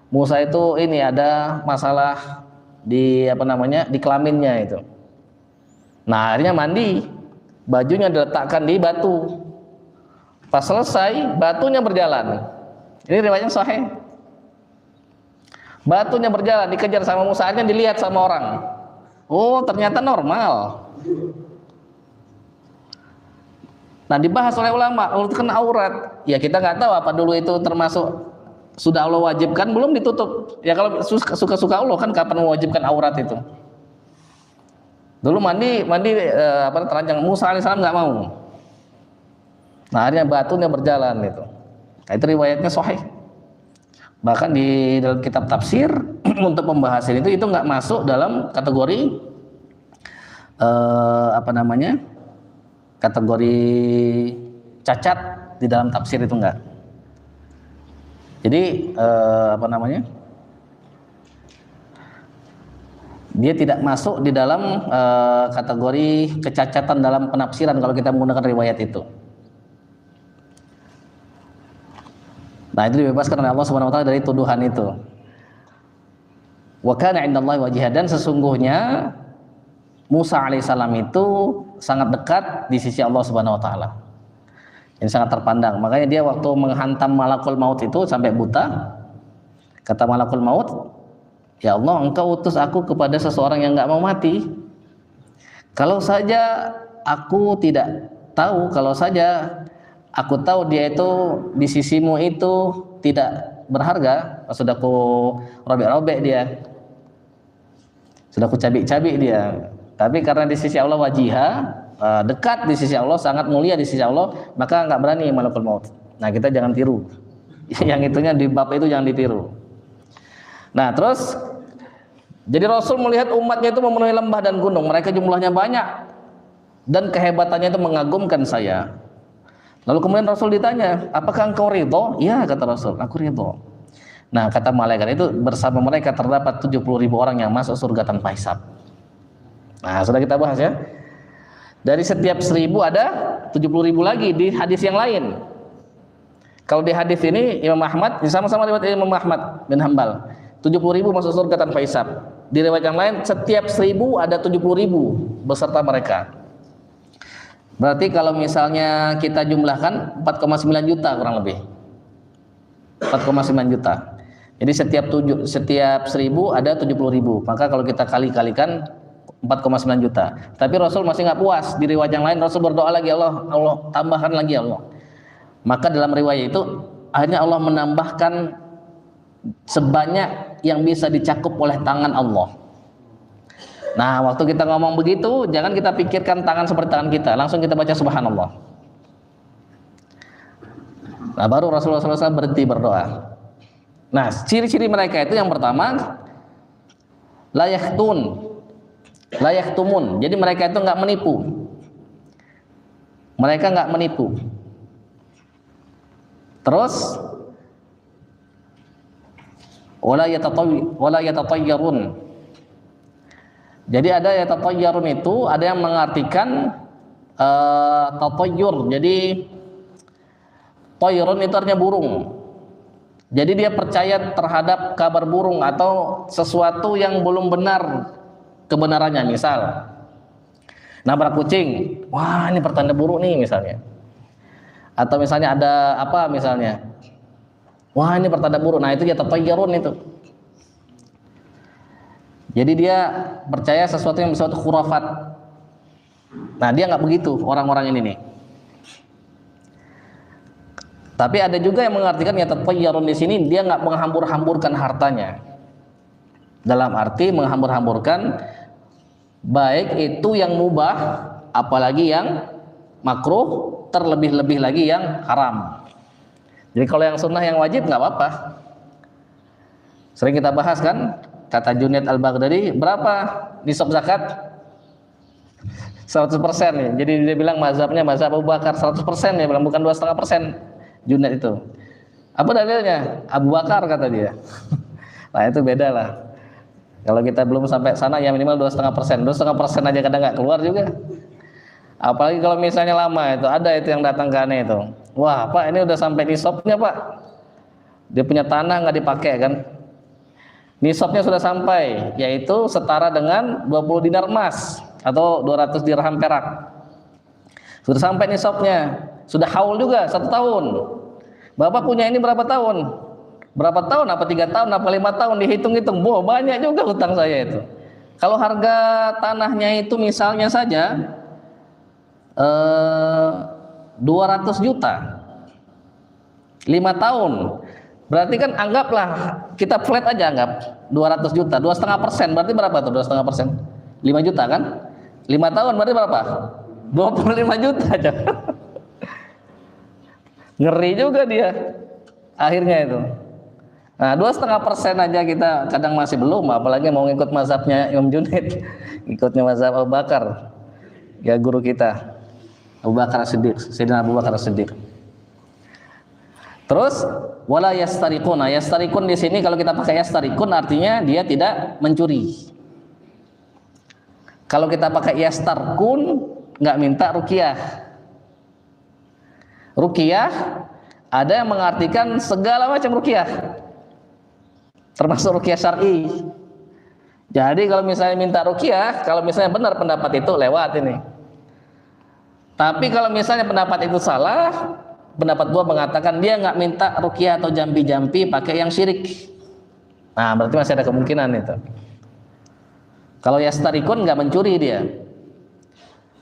Musa itu ini ada masalah di di kelaminnya itu. Nah akhirnya mandi, bajunya diletakkan di batu. Pas selesai batunya berjalan. Ini riwayatnya sahih. Batunya berjalan, dikejar sama Musa, akhirnya dilihat sama orang. Oh ternyata normal. Nah dibahas oleh ulama, itu kan aurat. Ya kita nggak tahu apa dulu itu termasuk sudah Allah wajibkan belum ditutup. Ya kalau suka-suka Allah kan kapan mewajibkan aurat itu. Dulu mandi telanjang, Musa alaihissalam nggak mau. Nah akhirnya batunya berjalan itu. Nah, itu riwayatnya sahih. Bahkan di dalam kitab tafsir untuk pembahasan itu nggak masuk dalam kategori kategori cacat di dalam tafsir itu enggak. Jadi dia tidak masuk di dalam kategori kecacatan dalam penafsiran kalau kita menggunakan riwayat itu. Nah itu dibebaskan oleh Allah Subhanahu Wa Taala dari tuduhan itu. Wa kana 'indallahi wajihah, dan sesungguhnya Musa alaihissalam itu sangat dekat di sisi Allah Subhanahu Wa Taala. Ini sangat terpandang. Makanya dia waktu menghantam malakul maut itu sampai buta, kata malakul maut, ya Allah, engkau utus aku kepada seseorang yang nggak mau mati. Kalau saja aku tidak tahu, kalau saja aku tahu dia itu di sisimu itu tidak berharga, sudah aku robek-robek dia, sudah aku cabik-cabik dia. Tapi karena di sisi Allah wajihah, dekat di sisi Allah, sangat mulia di sisi Allah, maka nggak berani malakul maut. Nah kita jangan tiru. Yang itunya di bab itu jangan ditiru. Nah terus, jadi Rasul melihat umatnya itu memenuhi lembah dan gunung, mereka jumlahnya banyak dan kehebatannya itu mengagumkan saya. Lalu kemudian Rasul ditanya, apakah engkau ridho? Iya kata Rasul, aku ridho. Nah kata malaikat itu, bersama mereka terdapat 70.000 orang yang masuk surga tanpa hisab. Nah sudah kita bahas ya. Dari setiap 1.000 ada 70.000 lagi di hadis yang lain. Kalau di hadis ini Imam Ahmad, sama-sama riwayat Imam Ahmad bin Hambal, 70.000 masuk surga tanpa hisab. Di riwayat yang lain setiap 1.000 ada 70.000 beserta mereka. Berarti kalau misalnya kita jumlahkan 4,9 juta kurang lebih. 4,9 juta. Jadi setiap 1.000 ada 70.000. Maka kalau kita kalikan 4,9 juta. Tapi Rasul masih nggak puas. Di riwayat yang lain Rasul berdoa lagi, Allah tambahkan lagi Allah. Maka dalam riwayat itu akhirnya Allah menambahkan sebanyak yang bisa dicakup oleh tangan Allah. Nah waktu kita ngomong begitu, jangan kita pikirkan tangan seperti tangan kita, langsung kita baca subhanallah. Nah baru Rasulullah SAW berhenti berdoa. Nah ciri-ciri mereka itu yang pertama, layak tumun. Jadi mereka itu nggak menipu. Mereka nggak menipu. Terus wala yatatayyarun. Jadi ada yatatayyarun itu ada yang mengartikan tatayyur. Jadi tayyurun itu artinya burung. Jadi dia percaya terhadap kabar burung atau sesuatu yang belum benar kebenarannya. Misal nabrak kucing, wah ini pertanda buruk nih misalnya. Atau misalnya ada apa misalnya, wah ini pertanda buruk. Nah itu ya tatayyurun itu. Jadi dia percaya sesuatu yang sesuatu khurafat. Nah dia nggak begitu orang-orang ini nih. Tapi ada juga yang mengartikan ya tatayyurun di sini dia nggak menghambur-hamburkan hartanya. Dalam arti menghambur-hamburkan, baik itu yang mubah, apalagi yang makruh, terlebih-lebih lagi yang haram. Jadi kalau yang sunnah yang wajib nggak apa-apa. Sering kita bahas kan, kata Junaid Al-Baghdadi, berapa nisab zakat? 100% ya. Jadi dia bilang mazhabnya mazhab Abu Bakar 100% ya, bilang bukan 2,5%. Junaid itu. Apa dalilnya? Abu Bakar kata dia. Nah itu beda lah. Kalau kita belum sampai sana ya minimal 2,5%. 2,5% aja kadang nggak keluar juga. Apalagi kalau misalnya lama itu, ada itu yang datang ke aneh itu. Wah Pak, ini udah sampai nisabnya Pak. Dia punya tanah nggak dipakai kan. Nisabnya sudah sampai, yaitu setara dengan 20 dinar emas atau 200 dirham perak. Sudah sampai nisabnya, sudah haul juga 1 tahun. Bapak punya ini berapa tahun? Berapa tahun? Apa 3 tahun? Apa 5 tahun? Dihitung-hitung, boh banyak juga hutang saya itu. Kalau harga tanahnya itu misalnya saja 200 juta 5 tahun, berarti kan anggaplah kita flat aja, anggap 200 juta 2,5%, berarti berapa tuh 2,5%? 5 juta kan? 5 tahun berarti berapa? 25 juta aja. Ngeri juga dia akhirnya itu. Nah 2,5% aja kita kadang masih belum, apalagi mau ngikut mazhabnya Imam Junaid, ikutnya mazhab Abu Bakar, ya guru kita Abu Bakar As-Siddiq, Sayyidina Abu Bakar As-Siddiq. Terus wala yastariqun. Nah, yastariqun di sini kalau kita pakai yastariqun artinya dia tidak mencuri. Kalau kita pakai yastarqun nggak minta ruqyah. Ruqyah ada yang mengartikan segala macam ruqyah, termasuk ruqyah syar'i. Jadi kalau misalnya minta ruqyah, kalau misalnya benar pendapat itu lewat ini. Tapi kalau misalnya pendapat itu salah, pendapat gua mengatakan dia nggak minta ruqyah atau jampi-jampi pakai yang syirik. Nah berarti masih ada kemungkinan itu. Kalau yastarikun nggak mencuri dia.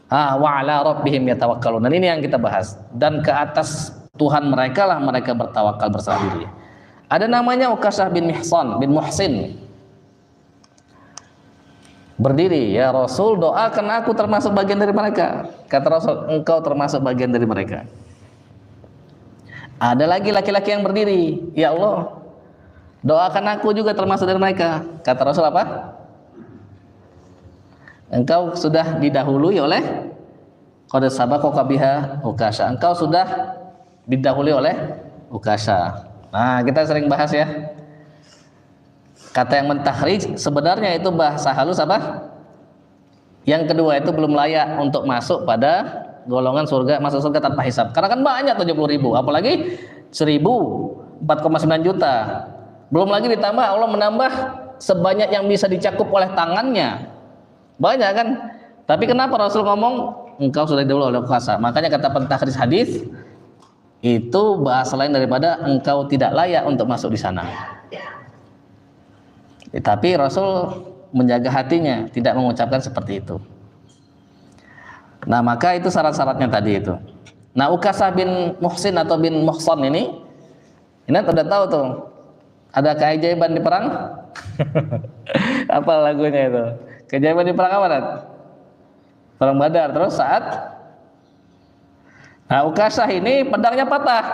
Wa ala rabbihim yatawakkalun. Dan ini yang kita bahas. Dan ke atas Tuhan mereka lah mereka bertawakal bersama diri. Ada namanya Ukasah bin Muhsin. Berdiri, ya Rasul, doakan aku termasuk bagian dari mereka. Kata Rasul, engkau termasuk bagian dari mereka. Ada lagi laki-laki yang berdiri, ya Allah, doakan aku juga termasuk dari mereka. Kata Rasul apa? Engkau sudah didahului oleh qad sabaqaka biha Ukasha. Engkau sudah didahului oleh Ukasha. Nah, kita sering bahas ya. Kata yang mentahrid sebenarnya itu bahasa halus apa? Yang kedua itu belum layak untuk masuk pada golongan surga, masuk surga tanpa hisab. Karena kan banyak 70.000, apalagi 1.000 4,9 juta. Belum lagi ditambah Allah menambah sebanyak yang bisa dicakup oleh tangannya. Banyak kan? Tapi kenapa Rasul ngomong engkau sudah dahulu oleh kuasa? Makanya kata pentahrid hadis itu bahasa lain daripada engkau tidak layak untuk masuk di sana. Tapi Rasul menjaga hatinya, tidak mengucapkan seperti itu. Nah maka itu syarat-syaratnya tadi itu. Nah Ukasah bin Muhsin atau bin Muhsan ini udah tahu tuh, ada keajaiban di perang. Apa lagunya itu? Keajaiban di perang apa Nat? Perang Badar. Terus saat Ukasah ini pedangnya patah.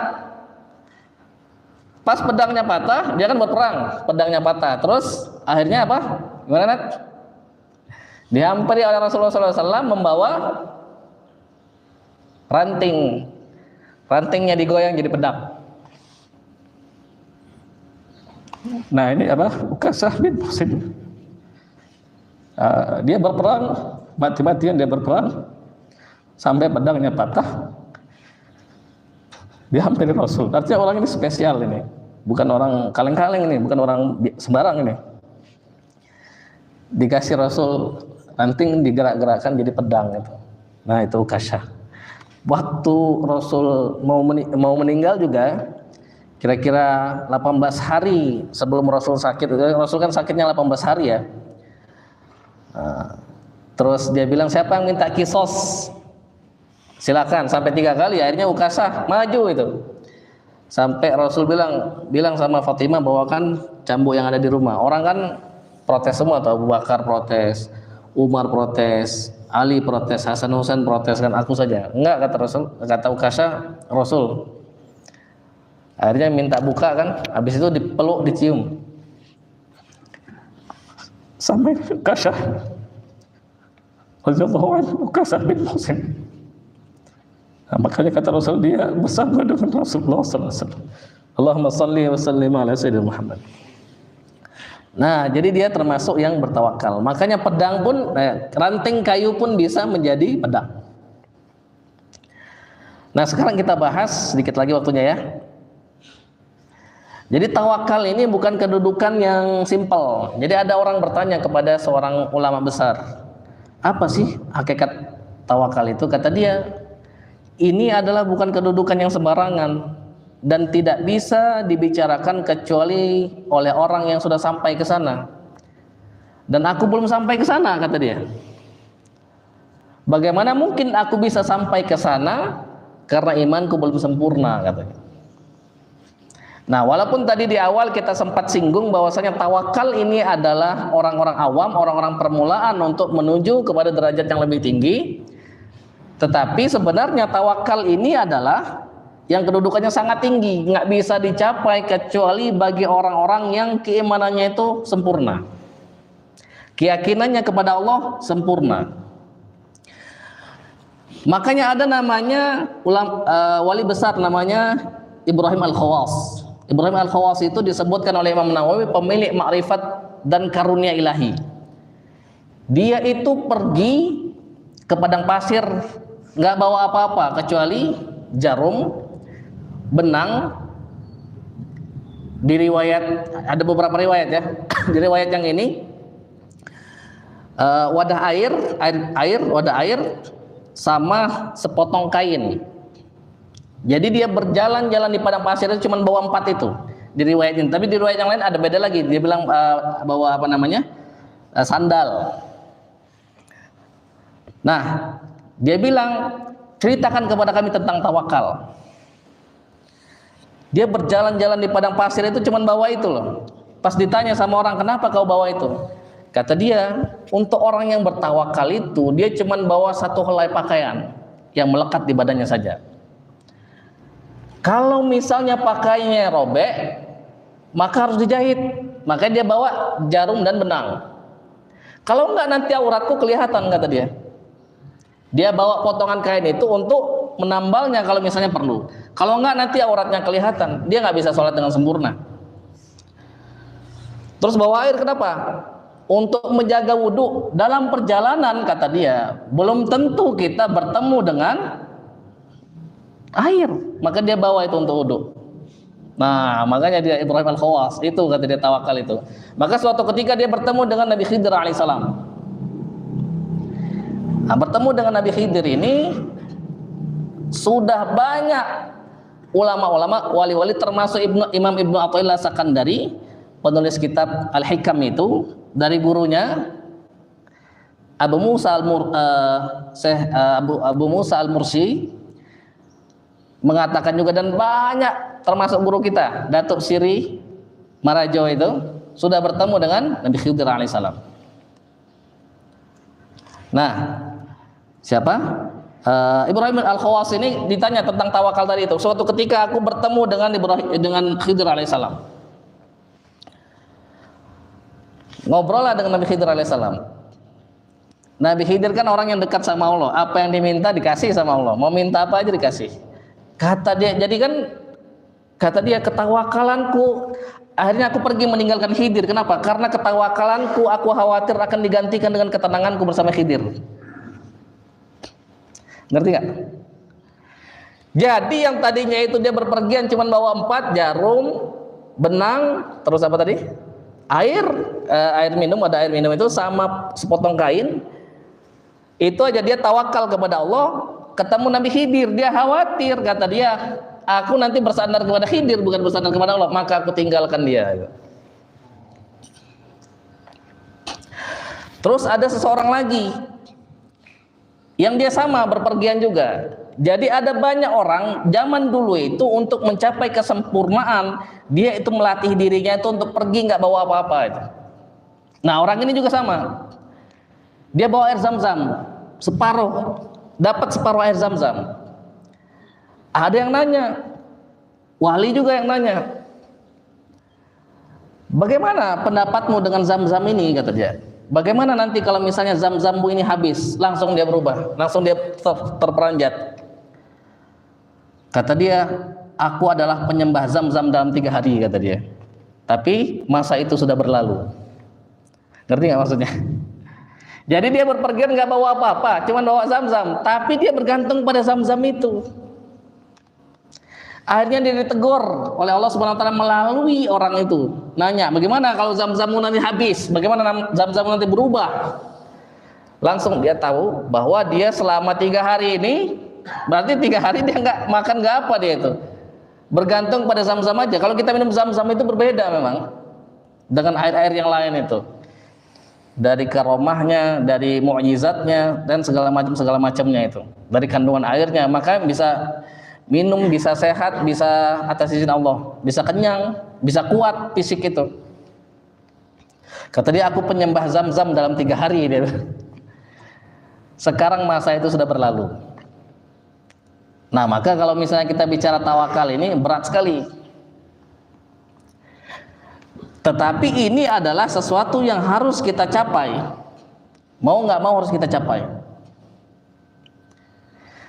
Pas pedangnya patah, dia kan berperang, pedangnya patah. Terus akhirnya apa? Gimana Nat? Dihampiri oleh Rasulullah SAW membawa ranting. Rantingnya digoyang jadi pedang. Nah ini apa? Ukasah bin Muhsin. Dia berperang, mati-matian dia berperang sampai pedangnya patah. Dihampiri Rasul. Artinya orang ini spesial ini, bukan orang kaleng-kaleng ini, bukan orang sembarang ini. Dikasih Rasul ranting digerak-gerakkan jadi pedang itu. Nah itu Ukasah. Waktu Rasul mau meninggal juga, kira-kira 18 hari sebelum Rasul sakit. Rasul kan sakitnya 18 hari ya. Terus dia bilang siapa yang minta kisos? Silakan, sampai 3 kali. Akhirnya Ukasah maju itu. Sampai Rasul bilang sama Fatimah bawakan cambuk yang ada di rumah. Orang kan protes semua, atau Abu Bakar protes, Umar protes, Ali protes, Hasan Husain protes, kan aku saja. Enggak, kata Rasul, kata Ukasah, Rasul. Akhirnya minta buka kan, habis itu dipeluk, dicium. Sampai Ukasah Ukasah bin Muhsin. Nah, makanya kata Rasul dia bersama dengan Rasulullah SAW. Allahumma salli wa sallim ala Sayyidina Muhammad. Nah, jadi dia termasuk yang bertawakal. Makanya pedang pun, ranting kayu pun bisa menjadi pedang. Nah, sekarang kita bahas sedikit lagi waktunya ya. Jadi tawakal ini bukan kedudukan yang simpel. Jadi ada orang bertanya kepada seorang ulama besar, apa sih hakikat tawakal itu? Kata dia, ini adalah bukan kedudukan yang sembarangan dan tidak bisa dibicarakan kecuali oleh orang yang sudah sampai ke sana. Dan aku belum sampai ke sana, kata dia. Bagaimana mungkin aku bisa sampai ke sana? Karena imanku belum sempurna, katanya. Nah, walaupun tadi di awal kita sempat singgung bahwasanya tawakal ini adalah orang-orang awam, orang-orang permulaan untuk menuju kepada derajat yang lebih tinggi, tetapi sebenarnya tawakal ini adalah yang kedudukannya sangat tinggi, nggak bisa dicapai kecuali bagi orang-orang yang keimanannya itu sempurna, keyakinannya kepada Allah sempurna. Makanya ada namanya wali besar namanya Ibrahim Al-Khawas. Ibrahim Al-Khawas itu disebutkan oleh Imam Nawawi pemilik makrifat dan karunia ilahi. Dia itu pergi ke padang pasir nggak bawa apa-apa kecuali jarum, benang. Di riwayat ada beberapa riwayat ya. Di riwayat yang ini wadah air sama sepotong kain. Jadi dia berjalan-jalan di padang pasir itu cuma bawa 4 itu di riwayat ini. Tapi di riwayat yang lain ada beda lagi. Dia bilang bawa apa namanya? Sandal. Nah, dia bilang ceritakan kepada kami tentang tawakal. Dia berjalan-jalan di padang pasir itu cuma bawa itu loh. Pas ditanya sama orang, kenapa kau bawa itu? Kata dia, untuk orang yang bertawakal itu dia cuma bawa 1 helai pakaian yang melekat di badannya saja. Kalau misalnya pakaiannya robek, maka harus dijahit. Makanya dia bawa jarum dan benang. Kalau enggak nanti auratku kelihatan, kata dia. Dia bawa potongan kain itu untuk menambalnya kalau misalnya perlu. Kalau enggak nanti auratnya kelihatan. Dia nggak bisa sholat dengan sempurna. Terus bawa air kenapa? Untuk menjaga wudhu. Dalam perjalanan, kata dia, belum tentu kita bertemu dengan air, maka dia bawa itu untuk wudhu. Nah, makanya dia Ibrahim Al-Khawas itu, kata dia tawakal itu. Maka suatu ketika dia bertemu dengan Nabi Khidir alaihissalam. Nah, bertemu dengan Nabi Khidir ini sudah banyak ulama-ulama, wali-wali termasuk Imam Ibnu Athaillah Sakandari, penulis kitab Al-Hikam itu, dari gurunya Abu Musa Al-Mursi mengatakan juga, dan banyak termasuk guru kita Datuk Siri Marajo itu sudah bertemu dengan Nabi Khidir alaihissalam. Nah, siapa? Ibrahim Al-Khawas ini ditanya tentang tawakal tadi itu. Suatu ketika aku bertemu dengan Khidir alaihissalam. Ngobrol lah dengan Nabi Khidir alaihissalam. Nabi Khidir kan orang yang dekat sama Allah. Apa yang diminta dikasih sama Allah. Mau minta apa aja dikasih. Kata dia, jadi kan kata dia, ketawakalanku, akhirnya aku pergi meninggalkan Khidir. Kenapa? Karena ketawakalanku aku khawatir akan digantikan dengan ketenanganku bersama Khidir. Ngerti nggak? Jadi yang tadinya itu dia berpergian cuma bawa 4, jarum, benang, terus apa tadi? Air minum, ada air minum itu sama sepotong kain. Itu aja dia tawakal kepada Allah. Ketemu Nabi Khidir, dia khawatir, kata dia, aku nanti bersandar kepada Khidir bukan bersandar kepada Allah, maka aku tinggalkan dia. Terus ada seseorang lagi yang dia sama berpergian juga. Jadi ada banyak orang zaman dulu itu untuk mencapai kesempurnaan, dia itu melatih dirinya itu untuk pergi nggak bawa apa-apa itu. Nah, orang ini juga sama. Dia bawa air Zam-Zam separuh, dapat separuh air Zam-Zam. Ada yang nanya, wali juga yang nanya, bagaimana pendapatmu dengan Zam-Zam ini, kata dia. Bagaimana nanti kalau misalnya Zam-Zammu ini habis? Langsung dia berubah, langsung dia terperanjat. Kata dia, aku adalah penyembah Zam-Zam dalam 3 hari, kata dia. tapi masa itu sudah berlalu. Ngerti nggak maksudnya? Jadi dia berpergian nggak bawa apa-apa, cuma bawa Zam-Zam, tapi dia bergantung pada Zam-Zam itu. Akhirnya dia ditegur oleh Allah Subhanahu wa taala melalui orang itu. Nanya, bagaimana kalau Zam-Zammu nanti habis? Bagaimana Zam-Zammu nanti berubah? Langsung dia tahu bahwa dia selama 3 hari ini, berarti 3 hari dia nggak makan, nggak apa dia itu. Bergantung pada Zam-Zam aja. Kalau kita minum Zam-Zam itu berbeda memang dengan air-air yang lain itu. Dari karomahnya, dari mukjizatnya dan segala macamnya itu. Dari kandungan airnya, maka bisa minum, bisa sehat, bisa atas izin Allah, bisa kenyang, bisa kuat fisik itu. Kata dia, aku penyembah Zam-Zam dalam 3 hari dia. Sekarang masa itu sudah berlalu. Nah, maka kalau misalnya kita bicara tawakal ini berat sekali. Tetapi ini adalah sesuatu yang harus kita capai. Mau nggak mau harus kita capai.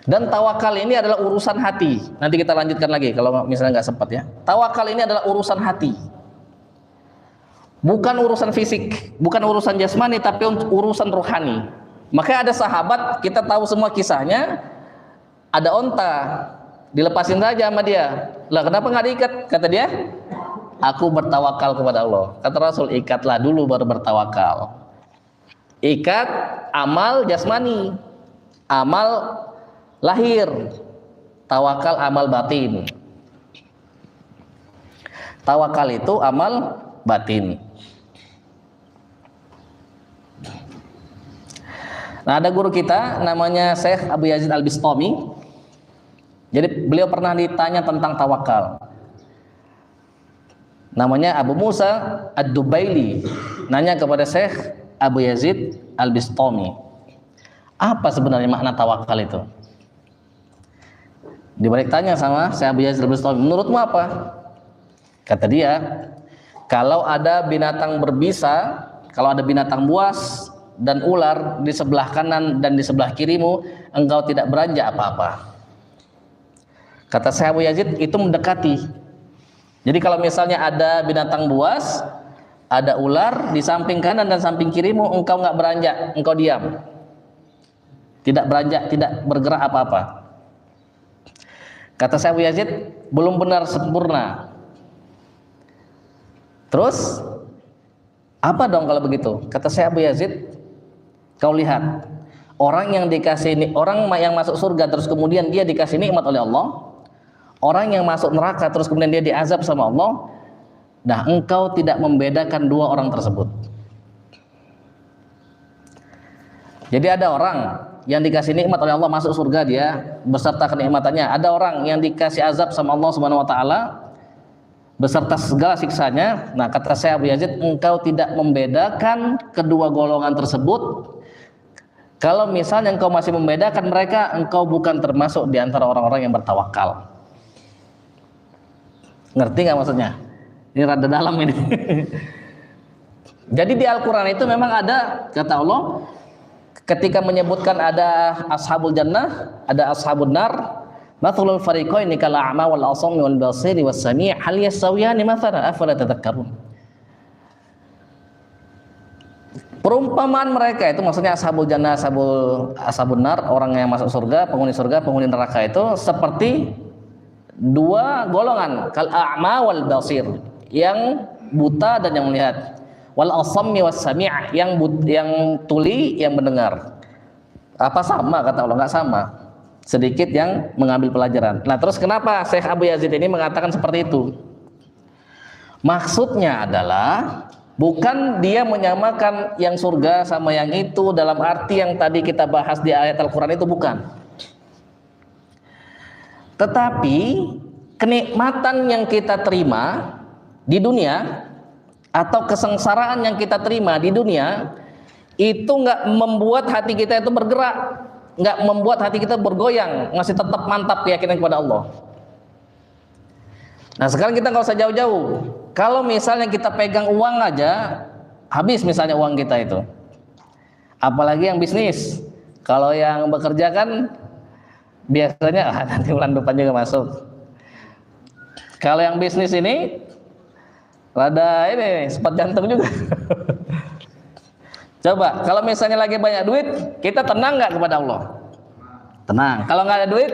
Dan tawakal ini adalah urusan hati. Nanti kita lanjutkan lagi kalau misalnya nggak sempat ya. Tawakal ini adalah urusan hati. Bukan urusan fisik, bukan urusan jasmani, tapi urusan rohani. Maka ada sahabat, kita tahu semua kisahnya, ada onta, dilepasin saja sama dia. Lah kenapa nggak diikat? Kata dia, aku bertawakal kepada Allah. Kata Rasul, ikatlah dulu baru bertawakal. Ikat amal jasmani, amal lahir, tawakal amal batin. Tawakal itu amal batin. Nah, ada guru kita namanya Syekh Abu Yazid Al-Bistami. Jadi beliau pernah ditanya tentang tawakal. Namanya Abu Musa Ad-Dubaili. Nanya kepada Syekh Abu Yazid Al-Bistami, apa sebenarnya makna tawakal itu? Dibalik tanya sama Syekh Abu Yazid Al-Bistami, menurutmu apa? Kata dia, kalau ada binatang berbisa, kalau ada binatang buas dan ular di sebelah kanan dan di sebelah kirimu, engkau tidak beranjak apa-apa. Kata Syekh Abu Yazid, itu mendekati. Jadi kalau misalnya ada binatang buas, ada ular di samping kanan dan samping kirimu, engkau nggak beranjak, engkau diam, tidak beranjak, tidak bergerak apa-apa. Kata Syekh Abu Yazid, belum benar sempurna. Terus apa dong kalau begitu? Kata Syekh Abu Yazid, kau lihat orang yang dikasih orang yang masuk surga terus kemudian dia dikasih nikmat oleh Allah, orang yang masuk neraka terus kemudian dia diazab sama Allah. Nah, engkau tidak membedakan dua orang tersebut. Jadi ada orang yang dikasih nikmat oleh Allah masuk surga dia beserta kenikmatannya. Ada orang yang dikasih azab sama Allah Subhanahu wa taala beserta segala siksanya. Nah, kata Syekh Abu Yazid, engkau tidak membedakan kedua golongan tersebut. Kalau misalnya engkau masih membedakan mereka, engkau bukan termasuk di antara orang-orang yang bertawakal. Ngerti nggak maksudnya? Ini rada dalam ini. Jadi di Al-Quran itu memang ada, kata Allah, ketika menyebutkan ada ashabul jannah, ada ashabun nar, mathalul fariqaini kal a'ma wal asami wal basiri was sami' hal yasawiyani mathalan afala tadhakkarun. Perumpamaan mereka itu maksudnya ashabul jannah, ashabun nar, orang yang masuk surga, penghuni neraka itu seperti dua golongan, kal a'ma wal basir, yang buta dan yang melihat, wal asami was sami', yang tuli, yang mendengar. Apa sama? Kata Allah, enggak sama. Sedikit yang mengambil pelajaran. Nah, terus kenapa Syekh Abu Yazid ini mengatakan seperti itu? Maksudnya adalah bukan dia menyamakan yang surga sama yang itu dalam arti yang tadi kita bahas di ayat Al-Quran itu, bukan. Tetapi kenikmatan yang kita terima di dunia atau kesengsaraan yang kita terima di dunia itu nggak membuat hati kita itu bergerak, nggak membuat hati kita bergoyang, masih tetap mantap keyakinan kepada Allah. Nah, sekarang kita nggak usah jauh-jauh. Kalau misalnya kita pegang uang aja, habis misalnya uang kita itu. Apalagi yang bisnis. Kalau yang bekerja kan biasanya nanti bulan depan juga masuk. Kalau yang bisnis ini Rada ini sempat jantung juga. Coba, kalau misalnya lagi banyak duit, kita tenang nggak kepada Allah? Tenang. Kalau nggak ada duit,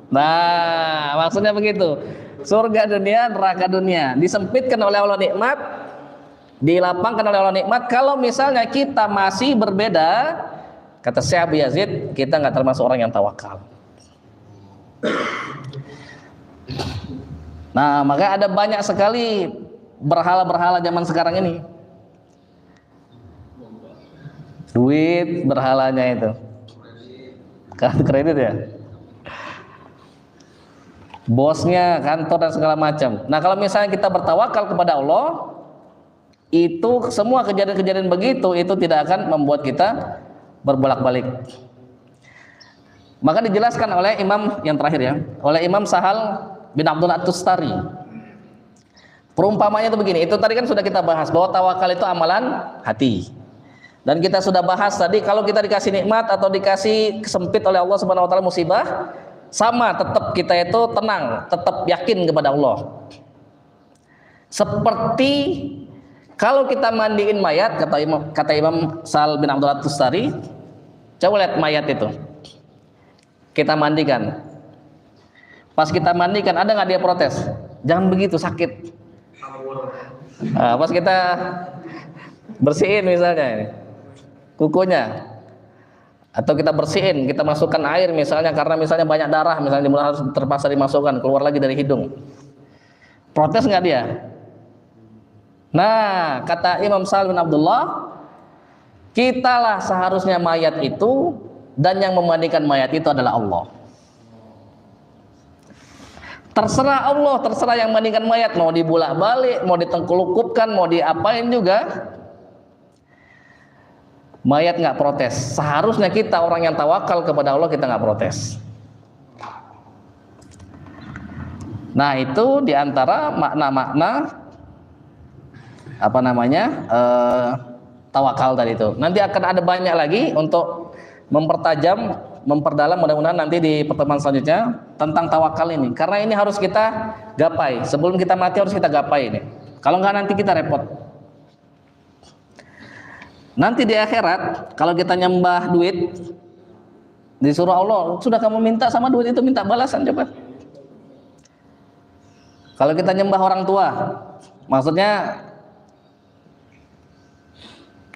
nah maksudnya begitu. Surga dunia, neraka dunia, disempitkan oleh Allah nikmat, dilapangkan oleh Allah nikmat. Kalau misalnya kita masih berbeda, kata Syekh Abu Yazid, kita nggak termasuk orang yang tawakal. Nah, maka ada banyak sekali berhala-berhala zaman sekarang ini. Duit berhalanya itu. Kartu kredit ya. Bosnya, kantor dan segala macam. Nah, kalau misalnya kita bertawakal kepada Allah, itu semua kejadian-kejadian begitu itu tidak akan membuat kita berbolak-balik. Maka dijelaskan oleh Imam yang terakhir ya, oleh Imam Sahal bin Abdul At-Tustari. Perumpamanya itu begini, itu tadi kan sudah kita bahas bahwa tawakal itu amalan hati. Dan kita sudah bahas tadi kalau kita dikasih nikmat atau dikasih kesempit oleh Allah Subhanahu wa taala musibah, sama tetap kita itu tenang, tetap yakin kepada Allah. Seperti kalau kita mandiin mayat, kata Imam Sahal bin Abdul At-Tustari, coba lihat mayat itu. Kita mandikan. Pas kita mandikan, ada nggak dia protes? Jangan begitu, sakit. Nah, pas kita bersihin misalnya ini, kukunya, atau kita bersihin, kita masukkan air misalnya karena misalnya banyak darah, misalnya harus terpaksa dimasukkan, keluar lagi dari hidung. Protes nggak dia? Nah, kata Imam Salim bin Abdullah, kitalah seharusnya mayat itu, dan yang memandikan mayat itu adalah Allah. Terserah Allah, terserah yang memandikan mayat, mau dibulak-balik, mau ditengkelukupkan, mau diapain juga, mayat nggak protes. Seharusnya kita orang yang tawakal kepada Allah, kita nggak protes. Nah, itu diantara makna-makna apa namanya tawakal tadi itu. Nanti akan ada banyak lagi untuk mempertajam, memperdalam, mudah-mudahan nanti di pertemuan selanjutnya tentang tawakal ini. Karena ini harus kita gapai. Sebelum kita mati harus kita gapai ini. Kalau nggak nanti kita repot. Nanti di akhirat kalau kita nyembah duit, disuruh Allah, sudah kamu minta sama duit itu, minta balasan coba. Kalau kita nyembah orang tua, maksudnya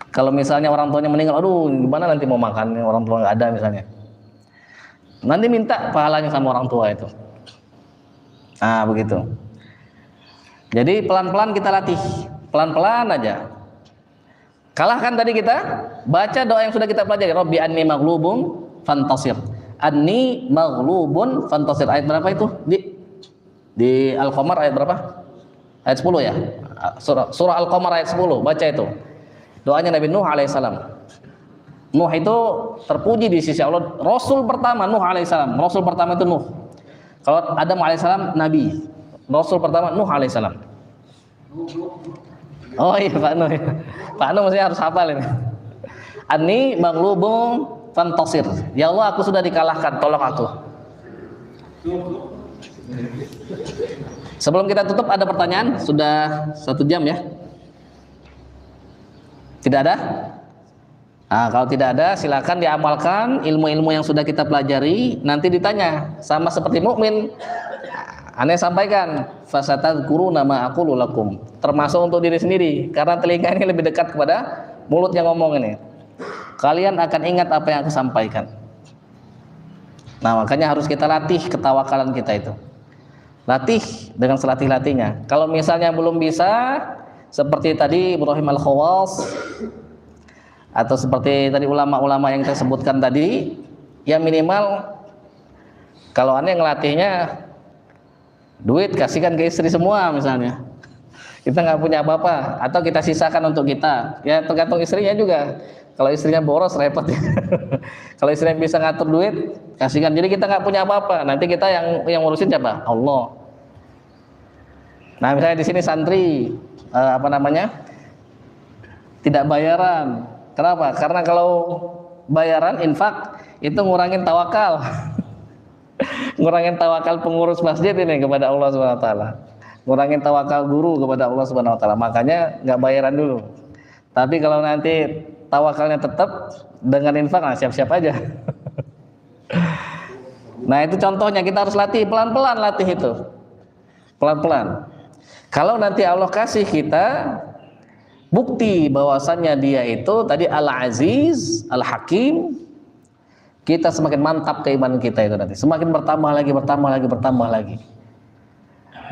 kalau misalnya orang tuanya meninggal, aduh gimana nanti mau makan, orang tua nggak ada misalnya, nanti minta pahalanya sama orang tua itu. Nah begitu. Jadi pelan-pelan kita latih, pelan-pelan aja. Kalahkan tadi kita baca doa yang sudah kita pelajari, Rabbi anni maghlubun fantasir. Anni maghlubun fantasir. Ayat berapa itu? Di Al-Qamar ayat berapa? Ayat 10 ya. Surah Al-Qamar ayat 10, baca itu. Doanya Nabi Nuh alaihissalam. Nuh itu terpuji di sisi Allah. Rasul pertama Nuh alaihissalam. Rasul pertama itu Nuh. Kalau Adam alaihissalam Nabi. Rasul pertama Nuh alaihissalam. Oh iya Pak Nuh. Pak Nuh mesti harus hafal ini. Anni maghlubun fantasir. Ya Allah, aku sudah dikalahkan, tolong aku. Sebelum kita tutup ada pertanyaan? Sudah 1 jam ya. Tidak ada? Nah, kalau tidak ada silakan diamalkan ilmu-ilmu yang sudah kita pelajari, nanti ditanya sama seperti mukmin. Aneh sampaikan, fasatadzkuruna ma aqulu lakum. Termasuk untuk diri sendiri karena telinga ini lebih dekat kepada mulut yang ngomong ini. Kalian akan ingat apa yang aku sampaikan. Nah, makanya harus kita latih ketawakalan kita itu. Latih dengan selatih-latihnya. Kalau misalnya belum bisa, seperti tadi Ibrahim Al-Khawas atau seperti tadi ulama-ulama yang saya sebutkan tadi, ya minimal kalau aneh ngelatihnya duit kasihkan ke istri semua misalnya. Kita nggak punya apa-apa atau kita sisakan untuk kita. Ya tergantung istrinya juga. Kalau istrinya boros repot ya. Kalau istrinya bisa ngatur duit, kasihkan. Jadi kita nggak punya apa-apa. Nanti kita yang ngurusin siapa? Allah. Nah misalnya di sini santri tidak bayaran. Kenapa? Karena kalau bayaran infak itu ngurangin tawakal. Ngurangin tawakal pengurus masjid ini kepada Allah Subhanahu wa taala. ngurangin tawakal guru kepada Allah Subhanahu wa taala. Makanya nggak bayaran dulu. Tapi kalau nanti tawakalnya tetap dengan infak, nah siap-siap aja. Nah, itu contohnya, kita harus latih pelan-pelan, latih itu. Pelan-pelan. Kalau nanti Allah kasih kita bukti bahwasannya dia itu tadi Al-Aziz, Al-Hakim, kita semakin mantap keimanan kita itu nanti. Semakin bertambah lagi, bertambah lagi, bertambah lagi.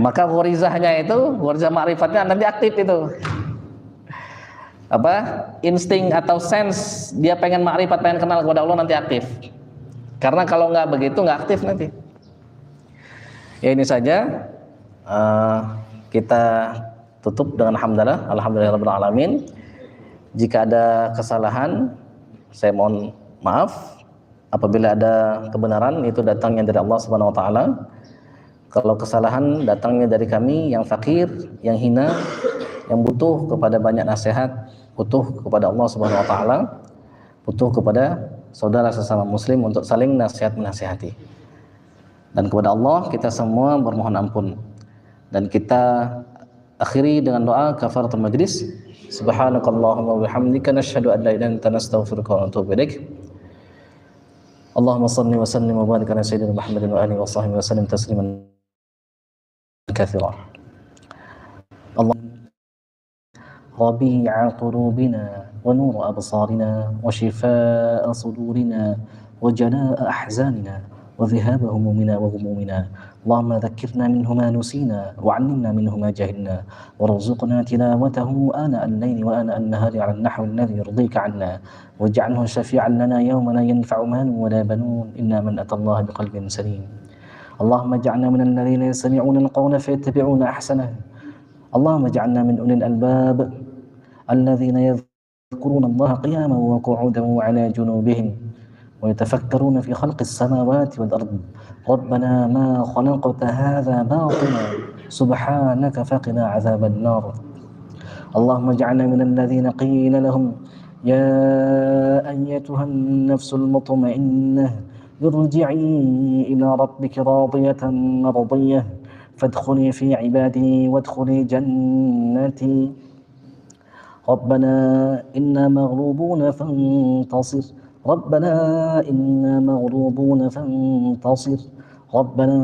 Maka ghorizahnya itu, ghorizah ma'rifatnya nanti aktif itu. Apa? Insting atau sense dia pengen ma'rifat, pengen kenal kepada Allah nanti aktif. Karena kalau nggak begitu nggak aktif nanti. Ya ini saja kita tutup dengan hamdalah, alhamdulillahirabbil alamin. Jika ada kesalahan saya mohon maaf. Apabila ada kebenaran itu datangnya dari Allah Subhanahu wa taala. Kalau kesalahan datangnya dari kami yang fakir, yang hina, yang butuh kepada banyak nasihat, butuh kepada Allah Subhanahu wa taala, butuh kepada saudara sesama muslim untuk saling nasihat menasihati. Dan kepada Allah kita semua bermohon ampun. Dan kita akhiri dengan doa kafaratul majlis. Subhanakallahumma wa bihamdika nasyhadu an la ilaha illa anta nastaghfiruka wa natubu ilaik. Allahumma shalli wa sallim wa barik ala sayyidina Muhammadin wa alihi wa sahbihi wa sallim tasliman katsira. Allah ربيع قلوبنا ونور أبصارنا وشفاء صدورنا وجلاء أحزاننا وذهاب همومنا وغمومنا. اللهم ذكرنا منه ما نسينا وعلمنا منه ما جهلنا وارزقنا تلاوته آناء الليل وآناء النهار على النحو الذي يرضيك عنا واجعله شفيعا لنا يوم لا ينفع مال ولا بنون إلا من أتى الله بقلب سليم. اللهم اجعلنا من الذين يستمعون القول فيتبعون أحسنه. اللهم اجعلنا من أولي الألباب الذين يذكرون الله قياما وقعودا وعلى جنوبهم ويتفكرون في خلق السماوات والأرض. ربنا ما خلقت هذا باطلا سبحانك فقنا عذاب النار. اللهم اجعلنا من الذين قيل لهم يا أيتها النفس المطمئنة ارجعي إلى ربك راضية مرضية فادخلي في عبادي وادخلي جنتي. ربنا إنا مغلوبون فانتصر. ربنا إنا مغلوبون فانتصر. ربنا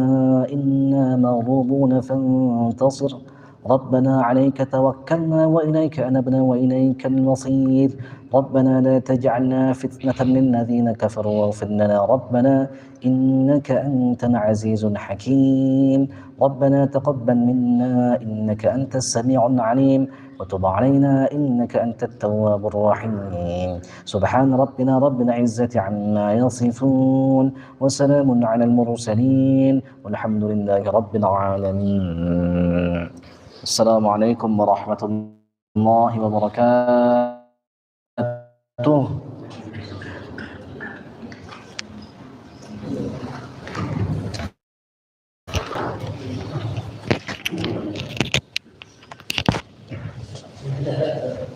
إنا مغلوبون فانتصر. ربنا عليك توكلنا وإليك أنبنا وإليك المصير. ربنا لا تجعلنا فتنة للذين كفروا واغفر لنا ربنا إنك أنت العزيز الحكيم. ربنا تقبل منا إنك أنت السميع العليم وتب علينا إنك أنت التواب الرحيم. سبحان ربنا رب العزة عما يصفون وسلام على المرسلين والحمد لله رب العالمين. السلام عليكم ورحمة الله وبركاته. Tidak.